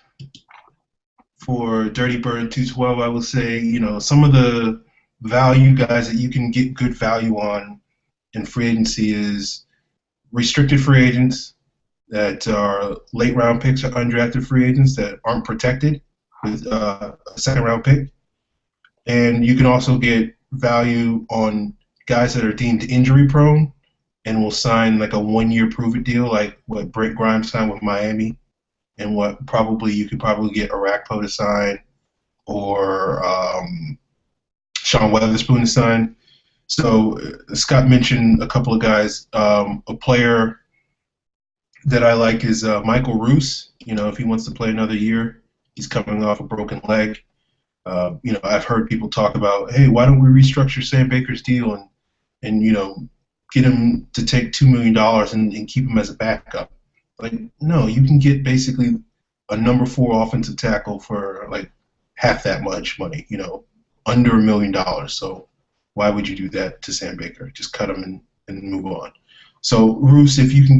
for Dirty Bird 212, I will say, some of the value guys that you can get good value on in free agency is restricted free agents that are late round picks or undrafted free agents that aren't protected with a second round pick. And you can also get value on guys that are deemed injury prone and will sign like a 1 year prove it deal, like what Brent Grimes signed with Miami, and what probably you could probably get Arakpo to sign or Sean Weatherspoon to sign. So Scott mentioned a couple of guys. A player that I like is Michael Roos. If he wants to play another year, he's coming off a broken leg. I've heard people talk about, hey, why don't we restructure Sam Baker's deal and get him to take $2 million and keep him as a backup. Like, no, you can get basically a number 4 offensive tackle for like half that much money, under $1 million. So why would you do that to Sam Baker? Just cut him and move on. So Roos, if you can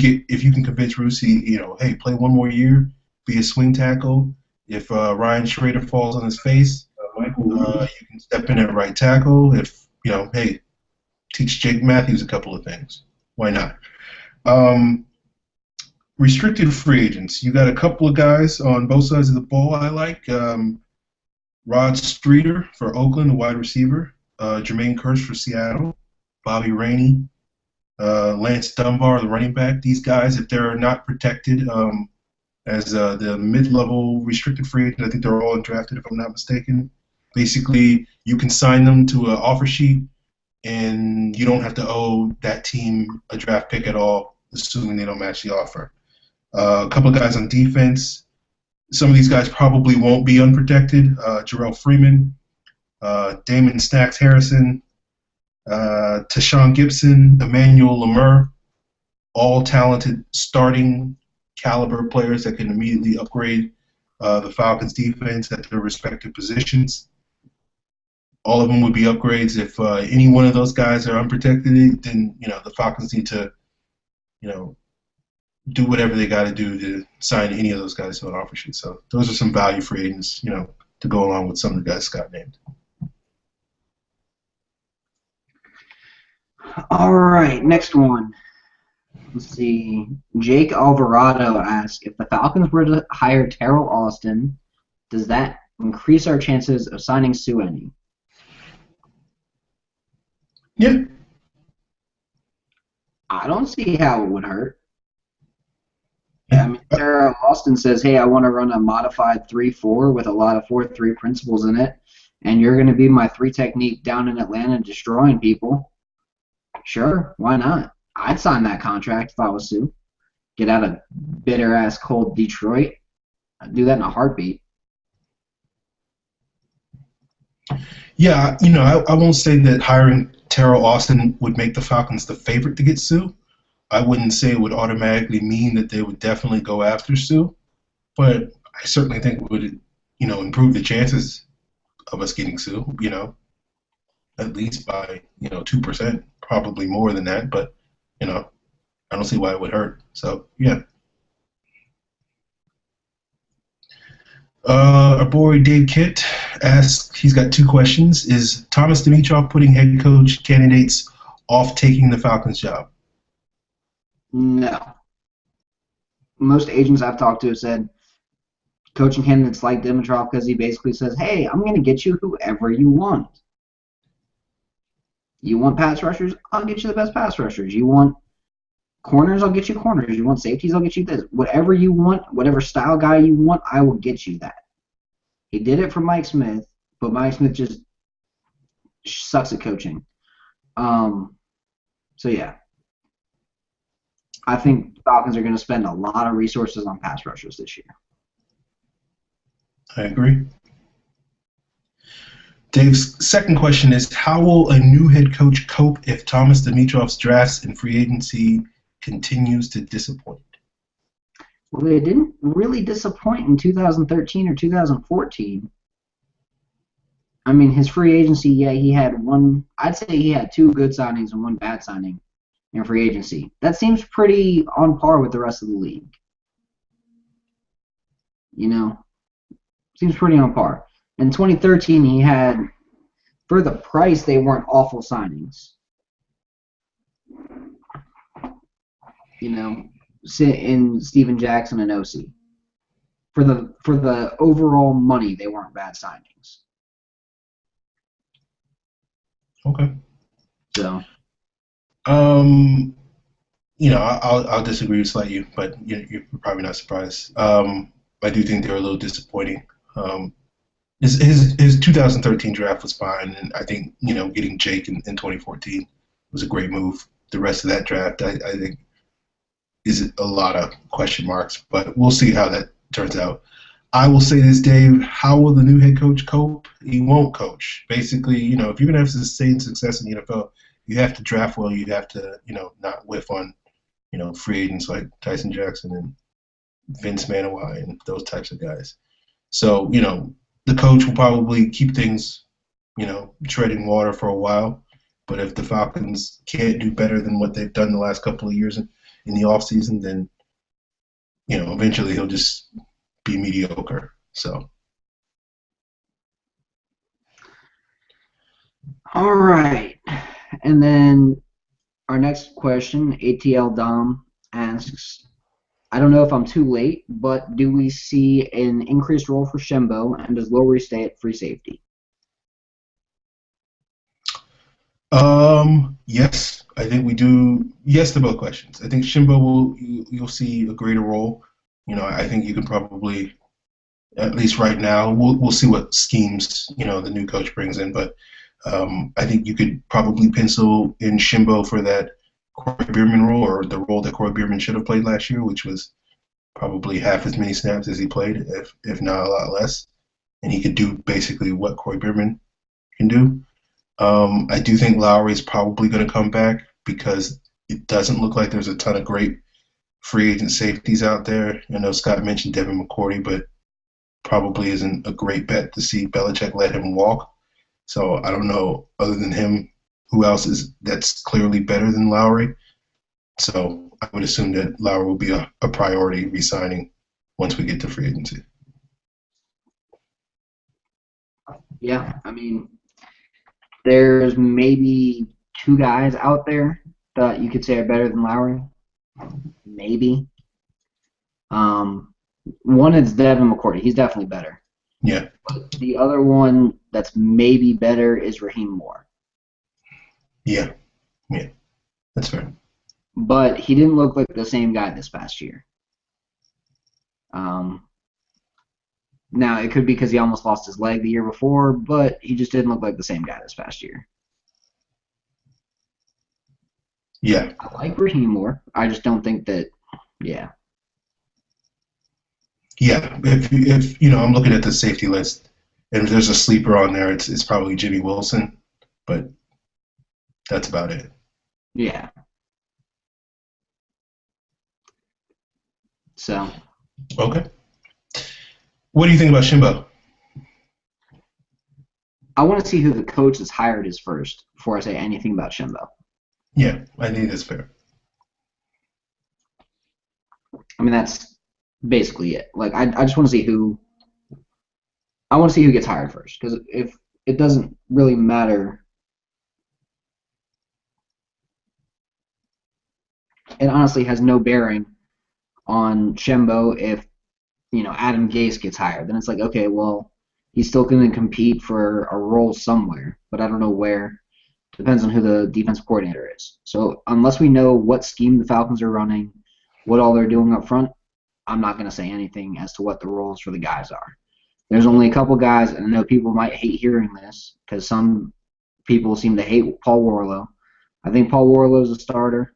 convince Roos, hey, play 1 more year, be a swing tackle. If Ryan Schrader falls on his face, you can step in at right tackle. If hey, teach Jake Matthews a couple of things. Why not? Restricted free agents. You got a couple of guys on both sides of the ball I like. Rod Streeter for Oakland, the wide receiver. Jermaine Kearse for Seattle. Bobby Rainey. Lance Dunbar, the running back. These guys, if they're not protected as the mid-level restricted free agent, I think they're all undrafted if I'm not mistaken. Basically, you can sign them to an offer sheet, and you don't have to owe that team a draft pick at all, assuming they don't match the offer. A couple of guys on defense. Some of these guys probably won't be unprotected. Jarrell Freeman, Damon Snacks Harrison, Tashawn Gibson, Emmanuel Lemur, all talented starting caliber players that can immediately upgrade the Falcons defense at their respective positions. All of them would be upgrades. If any one of those guys are unprotected, then the Falcons need to do whatever they got to do to sign any of those guys to an offer sheet. So those are some value free agents, to go along with some of the guys Scott named. All right, next one. Let's see. Jake Alvarado asks, if the Falcons were to hire Terrell Austin, does that increase our chances of signing Sue any? Yeah. I don't see how it would hurt. I mean, Terrell Austin says, hey, I want to run a modified 3-4 with a lot of 4-3 principles in it, and you're going to be my 3 technique down in Atlanta destroying people. Sure, why not? I'd sign that contract if I was Sue. Get out of bitter-ass cold Detroit. I'd do that in a heartbeat. Yeah, I won't say that hiring Terrell Austin would make the Falcons the favorite to get Sue. I wouldn't say it would automatically mean that they would definitely go after Sue, but I certainly think it would, improve the chances of us getting Sue, at least by, 2%, probably more than that, but, I don't see why it would hurt. So, yeah. Our boy Dave Kitt asks, he's got 2 questions. Is Thomas Dimitroff putting head coach candidates off taking the Falcons job? No. Most agents I've talked to have said coaching candidates like Dimitroff because he basically says, hey, I'm going to get you whoever you want. You want pass rushers? I'll get you the best pass rushers. You want corners? I'll get you corners. You want safeties? I'll get you this. Whatever you want, whatever style guy you want, I will get you that. He did it for Mike Smith, but Mike Smith just sucks at coaching. So, yeah. I think the Falcons are going to spend a lot of resources on pass rushers this year. I agree. Dave's second question is, how will a new head coach cope if Thomas Dimitroff's drafts and free agency continues to disappoint? Well, they didn't really disappoint in 2013 or 2014. I mean, his free agency, yeah, he had I'd say he had 2 good signings and 1 bad signing in free agency. That seems pretty on par with the rest of the league. Seems pretty on par. In 2013, he had, for the price, they weren't awful signings. In Steven Jackson and OC. For the overall money, they weren't bad signings. Okay. So, Um, I'll disagree with you, but you're probably not surprised. I do think they're a little disappointing. Um, his 2013 draft was fine, and I think getting Jake in 2014 was a great move. The rest of that draft, I think, is a lot of question marks, but we'll see how that turns out. I will say this, Dave. How will the new head coach cope? He won't coach. Basically, if you're gonna have sustained success in the NFL, you have to draft well. You have to, not whiff on, free agents like Tyson Jackson and Vince Manawai and those types of guys. So, the coach will probably keep things, treading water for a while. But if the Falcons can't do better than what they've done the last couple of years in the offseason, then, eventually he'll just be mediocre. So, all right. And then our next question, ATL Dom asks, I don't know if I'm too late, but do we see an increased role for Shembo, and does Lowry stay at free safety? yes, I think we do. Yes to both questions. I think Shimbo you'll see a greater role. I think you can probably, at least right now, we'll see what schemes the new coach brings in, but I think you could probably pencil in Shimbo for that Corey Bierman role, or the role that Corey Bierman should have played last year, which was probably half as many snaps as he played, if not a lot less. And he could do basically what Corey Bierman can do. I do think Lowry is probably going to come back because it doesn't look like there's a ton of great free agent safeties out there. I know Scott mentioned Devin McCourty, but probably isn't a great bet to see Belichick let him walk. So I don't know, other than him, who else is that's clearly better than Lowry. So I would assume that Lowry will be a priority re-signing once we get to free agency. Yeah, I mean, there's maybe two guys out there that you could say are better than Lowry. Maybe. One is Devin McCourty. He's definitely better. Yeah. But the other one that's maybe better is Raheem Moore. Yeah. That's fair. But he didn't look like the same guy this past year. Now, it could be because he almost lost his leg the year before, but he just didn't look like the same guy this past year. Yeah. I like Raheem Moore. I just don't think that, yeah. Yeah. If I'm looking at the safety list, and if there's a sleeper on there, it's probably Jimmy Wilson, but that's about it. Yeah. So. Okay. What do you think about Shimbo? I want to see who the coach that's hired is first before I say anything about Shimbo. Yeah, I think that's fair. I mean, that's basically it. Like, I just want to see who. I want to see who gets hired first, because if it doesn't really matter, it honestly has no bearing on Shembo if Adam Gase gets hired. Then it's like, okay, well, he's still going to compete for a role somewhere, but I don't know where. Depends on who the defensive coordinator is. So unless we know what scheme the Falcons are running, what all they're doing up front, I'm not going to say anything as to what the roles for the guys are. There's only a couple guys, and I know people might hate hearing this because some people seem to hate Paul Warlow. I think Paul Warlow is a starter.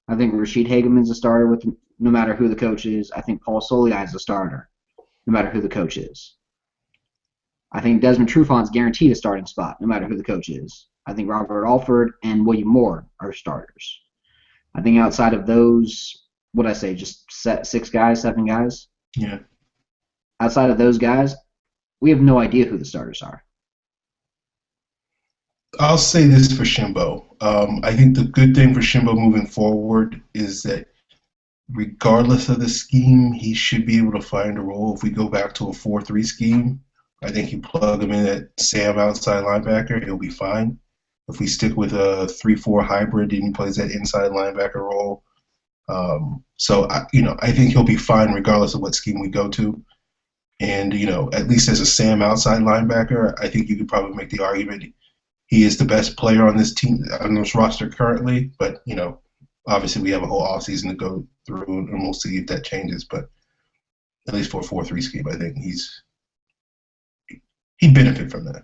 I think Rashid Hageman's a starter with no matter who the coach is. I think Paul Soliai is a starter, no matter who the coach is. I think Desmond Trufant's guaranteed a starting spot, no matter who the coach is. I think Robert Alford and William Moore are starters. I think outside of those, what I say, just 6 guys, 7 guys? Yeah. Outside of those guys, we have no idea who the starters are. I'll say this for Shimbo. I think the good thing for Shimbo moving forward is that regardless of the scheme, he should be able to find a role. If we go back to a 4-3 scheme, I think you plug him in at Sam outside linebacker, he'll be fine. If we stick with a 3-4 hybrid and he plays that inside linebacker role, I think he'll be fine regardless of what scheme we go to. And at least as a Sam outside linebacker, I think you could probably make the argument he is the best player on this team, on this roster currently. But, obviously we have a whole offseason to go through, and we'll see if that changes. But at least for a 4-3 scheme, I think he'd benefit from that,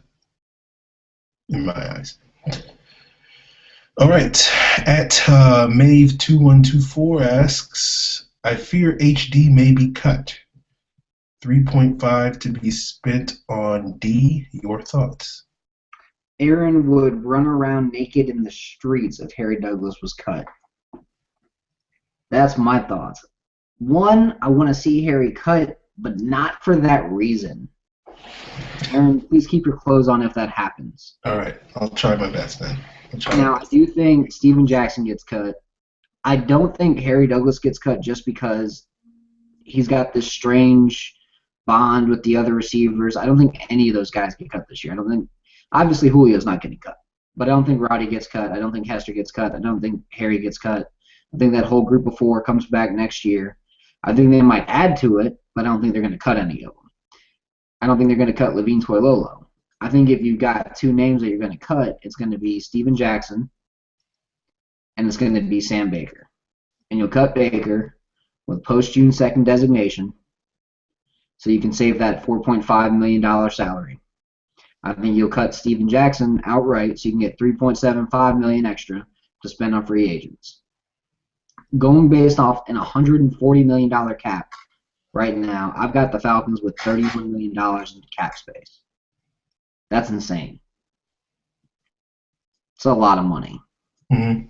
in my eyes. All right. At Mave2124 asks, I fear HD may be cut. 3.5 to be spent on D. Your thoughts? Aaron would run around naked in the streets if Harry Douglas was cut. That's my thoughts. One, I want to see Harry cut, but not for that reason. Aaron, please keep your clothes on if that happens. All right. I'll try my best then. I do think Steven Jackson gets cut. I don't think Harry Douglas gets cut just because he's got this strange bond with the other receivers. I don't think any of those guys get cut this year. I don't think, obviously Julio's not getting cut, but I don't think Roddy gets cut. I don't think Hester gets cut. I don't think Harry gets cut. I think that whole group of four comes back next year. I think they might add to it, but I don't think they're going to cut any of them. I don't think they're going to cut Levine Toilolo. I think if you've got two names that you're going to cut, it's going to be Steven Jackson and it's going to be Sam Baker. And you'll cut Baker with post-June 2nd designation so you can save that $4.5 million salary. I think you'll cut Steven Jackson outright so you can get $3.75 million extra to spend on free agents. Going based off an $140 million cap right now, I've got the Falcons with $31 million in cap space. That's insane. It's a lot of money. Mm-hmm.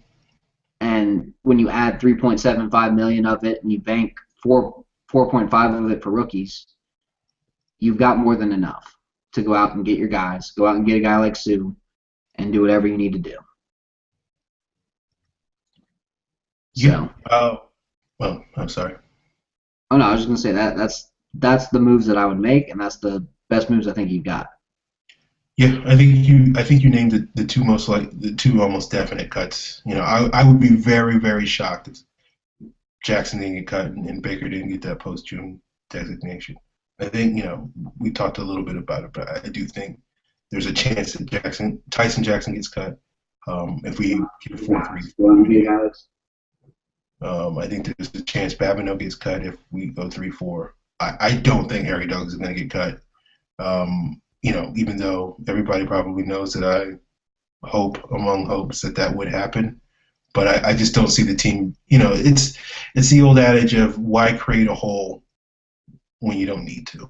And when you add $3.75 million of it and you bank 4.5 of it for rookies, you've got more than enough to go out and get your guys. Go out and get a guy like Sue and do whatever you need to do. Yeah. Well, I'm sorry. Oh no, I was just gonna say that's the moves that I would make, and that's the best moves I think you've got. Yeah, I think you named the two almost definite cuts. I would be very, very shocked if Jackson didn't get cut and Baker didn't get that post-June designation. I think, we talked a little bit about it, but I do think there's a chance that Tyson Jackson gets cut. If we get 4-3. I think there's a chance Babineau gets cut if we go 3-4. I don't think Harry Douglas is going to get cut. Even though everybody probably knows that I hope among hopes that would happen. But I just don't see the team. It's the old adage of why create a hole when you don't need to.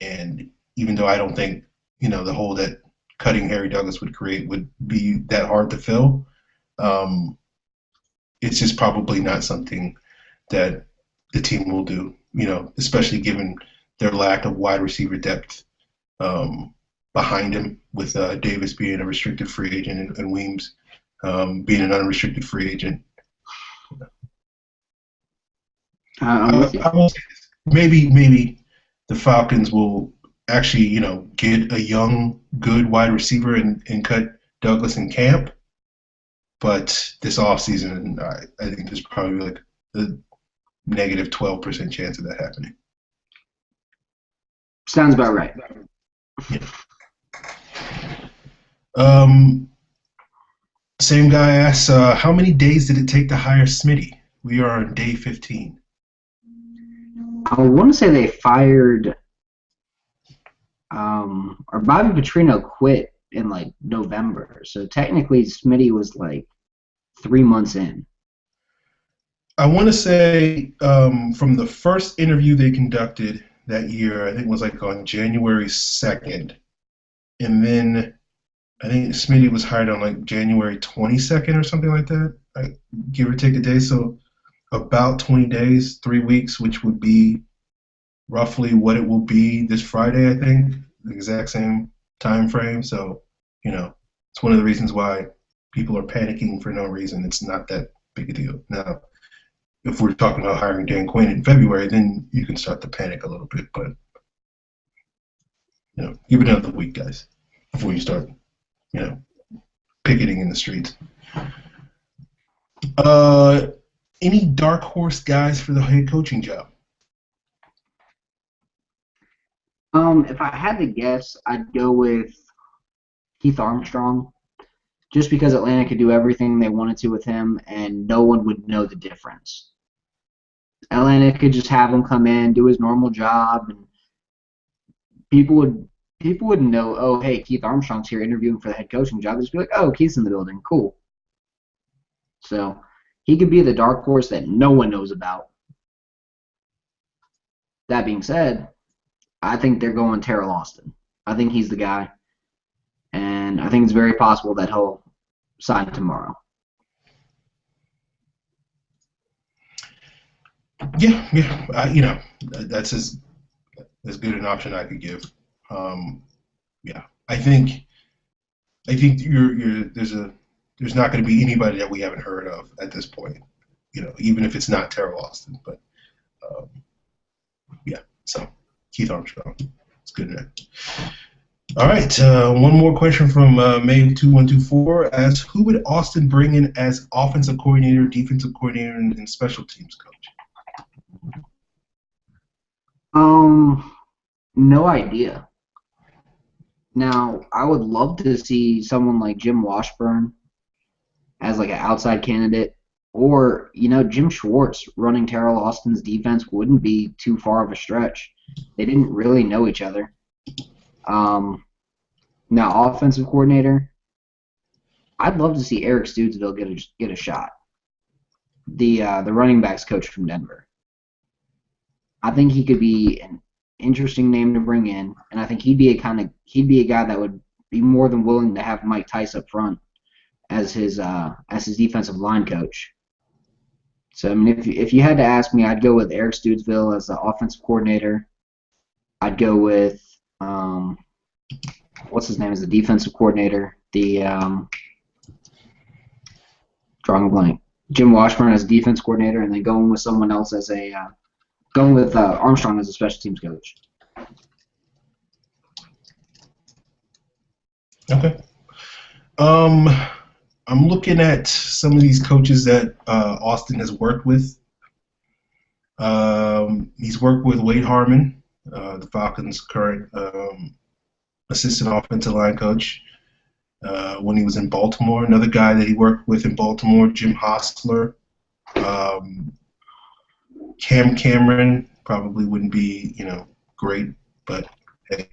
And even though I don't think, the hole that cutting Harry Douglas would create would be that hard to fill, it's just probably not something that the team will do, especially given their lack of wide receiver depth behind him, with Davis being a restricted free agent and Weems being an unrestricted free agent. I will say this. Maybe the Falcons will actually, get a young, good wide receiver and cut Douglas in camp. But this offseason, I think there's probably like a negative 12% chance of that happening. Sounds about right. Yeah. Same guy asks, how many days did it take to hire Smitty? We are on day 15. I want to say they fired, or Bobby Petrino quit in like November. So technically Smitty was like 3 months in. I want to say from the first interview they conducted that year, I think it was like on January 2nd. And then I think Smitty was hired on like January 22nd or something like that, give or take a day. So about 20 days, 3 weeks, which would be roughly what it will be this Friday, I think, the exact same time frame. So, it's one of the reasons why people are panicking for no reason. It's not that big a deal. Now, if we're talking about hiring Dan Quinn in February, then you can start to panic a little bit. But, give it another week, guys, before you start, picketing in the streets. Any dark horse guys for the head coaching job? If I had to guess, I'd go with Keith Armstrong, just because Atlanta could do everything they wanted to with him, and no one would know the difference. Atlanta could just have him come in, do his normal job, and people wouldn't know. Oh, hey, Keith Armstrong's here interviewing for the head coaching job. They'd just be like, oh, Keith's in the building, cool. So he could be the dark horse that no one knows about. That being said, I think they're going Terrell Austin. I think he's the guy, and I think it's very possible that he'll sign tomorrow. Yeah. That's as good an option I could give. I think there's not going to be anybody that we haven't heard of at this point. Even if it's not Terrell Austin, but so Keith Armstrong, it's good enough. All right, one more question from May2124 asks, who would Austin bring in as offensive coordinator, defensive coordinator, and special teams coach? No idea. Now, I would love to see someone like Jim Washburn as like an outside candidate, or Jim Schwartz running Terrell Austin's defense wouldn't be too far of a stretch. They didn't really know each other. Now, offensive coordinator, I'd love to see Eric Studesville get a shot. The running backs coach from Denver. I think he could be an interesting name to bring in, and I think he'd be a guy that would be more than willing to have Mike Tice up front as his defensive line coach. So I mean, if you had to ask me, I'd go with Eric Studesville as the offensive coordinator. I'd go with what's his name as the defensive coordinator. Drawing a blank. Jim Washburn as defense coordinator, and then going with someone else as Armstrong as a special teams coach. Okay. I'm looking at some of these coaches that Austin has worked with. He's worked with Wade Harmon, the Falcons' current assistant offensive line coach, when he was in Baltimore. Another guy that he worked with in Baltimore, Jim Hostler. Cam Cameron probably wouldn't be, great, but hey.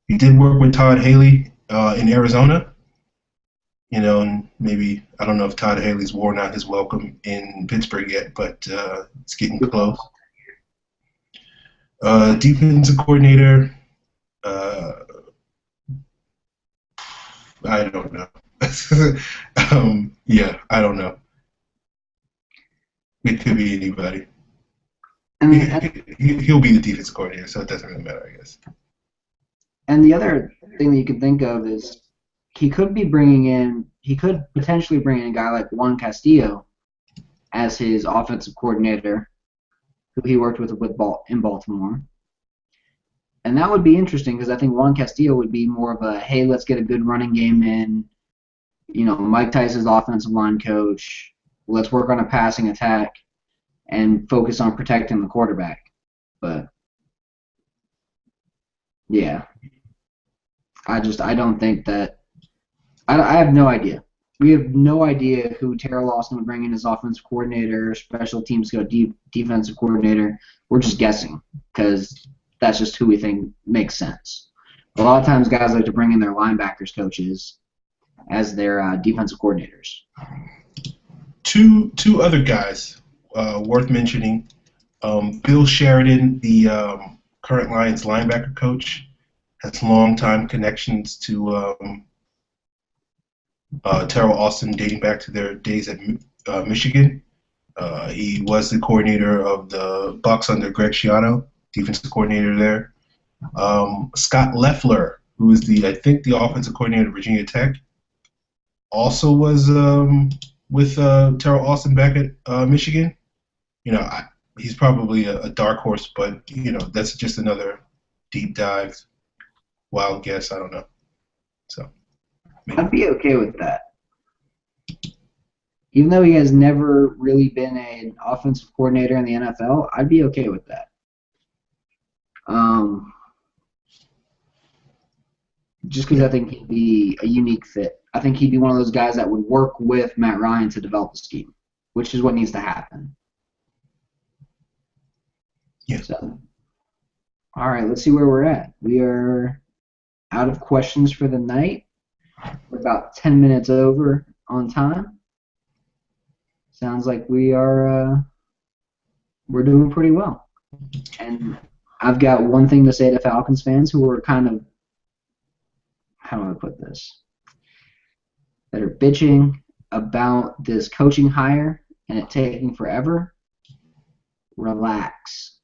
He did work with Todd Haley in Arizona, and maybe, I don't know if Todd Haley's worn out his welcome in Pittsburgh yet, but it's getting close. Defensive coordinator, I don't know. I don't know. It could be anybody. He'll be the defensive coordinator, so it doesn't really matter, I guess. And the other thing that you can think of is he could potentially bring in a guy like Juan Castillo as his offensive coordinator, who he worked with in Baltimore. And that would be interesting because I think Juan Castillo would be more of a, hey, let's get a good running game in. Mike Tice's offensive line coach. Let's work on a passing attack and focus on protecting the quarterback. But, yeah. I don't think that – I have no idea. We have no idea who Terrell Austin would bring in as offensive coordinator, special teams defensive coordinator. We're just guessing because that's just who we think makes sense. A lot of times guys like to bring in their linebackers coaches as their defensive coordinators. Two other guys worth mentioning. Bill Sheridan, the current Lions linebacker coach, has long-time connections to Terrell Austin dating back to their days at Michigan. He was the coordinator of the Bucs under Greg Schiano, defensive coordinator there. Scott Loeffler, who is the offensive coordinator at Virginia Tech, also was with Terrell Austin back at Michigan. He's probably a dark horse, but that's just another deep dive, wild guess. I don't know. So maybe. I'd be okay with that. Even though he has never really been an offensive coordinator in the NFL, I'd be okay with that. just because I think he'd be a unique fit. I think he'd be one of those guys that would work with Matt Ryan to develop the scheme, which is what needs to happen. Yeah. So, all right, let's see where we're at. We are out of questions for the night. We're about 10 minutes over on time. Sounds like we're doing pretty well. And I've got one thing to say to Falcons fans who are kind of, how do I put this, that are bitching about this coaching hire and it taking forever. Relax.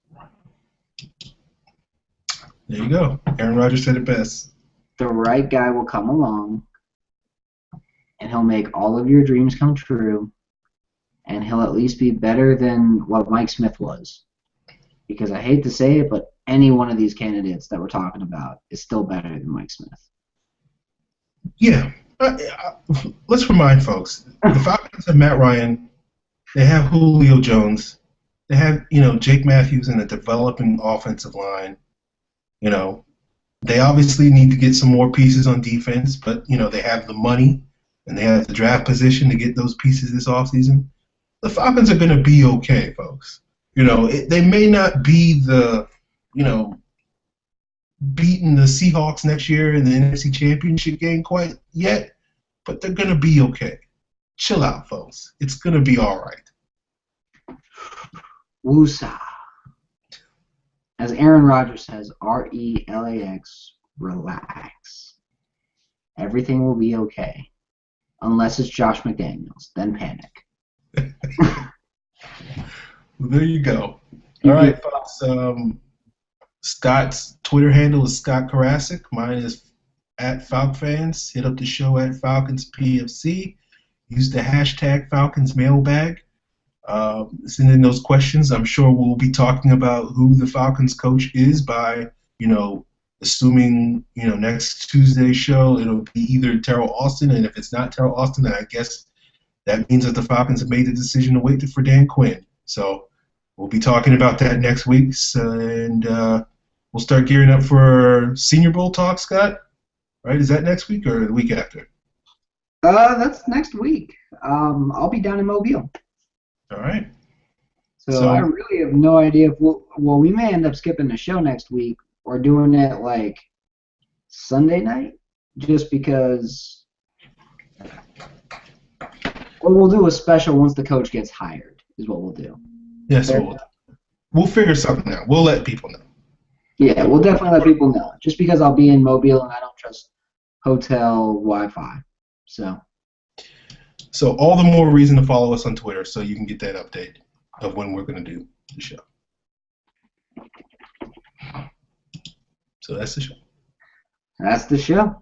There you go. Aaron Rodgers said it best. The right guy will come along and he'll make all of your dreams come true, and he'll at least be better than what Mike Smith was. Because I hate to say it, but any one of these candidates that we're talking about is still better than Mike Smith. Yeah. Let's remind folks, the Falcons have Matt Ryan. They have Julio Jones. They have, Jake Matthews in a developing offensive line. They obviously need to get some more pieces on defense, but, they have the money and they have the draft position to get those pieces this offseason. The Falcons are going to be okay, folks. They may not be the, beating the Seahawks next year in the NFC Championship game quite yet, but they're going to be okay. Chill out, folks. It's going to be all right. Woosah. As Aaron Rodgers says, RELAX, relax. Everything will be okay. Unless it's Josh McDaniels. Then panic. Well, there you go. All right, folks. Scott's Twitter handle is Scott Karasik. Mine is @FalcFans. Hit up the show at FalconsPFC. Use the hashtag Falcons mailbag. Send in those questions. I'm sure we'll be talking about who the Falcons coach is by, assuming, next Tuesday's show, it'll be either Terrell Austin, and if it's not Terrell Austin, then I guess that means that the Falcons have made the decision to wait for Dan Quinn. So we'll be talking about that next week, and we'll start gearing up for Senior Bowl talk, Scott. Right? Is that next week or the week after? That's next week. I'll be down in Mobile. All right. So I really have no idea if we may end up skipping the show next week or doing it like Sunday night, just because. Or we'll do a special once the coach gets hired, is what we'll do. Yes, we'll figure something out. We'll let people know. Yeah, we'll definitely let people know. Just because I'll be in Mobile and I don't trust hotel Wi-Fi. So all the more reason to follow us on Twitter so you can get that update of when we're going to do the show. So that's the show. That's the show.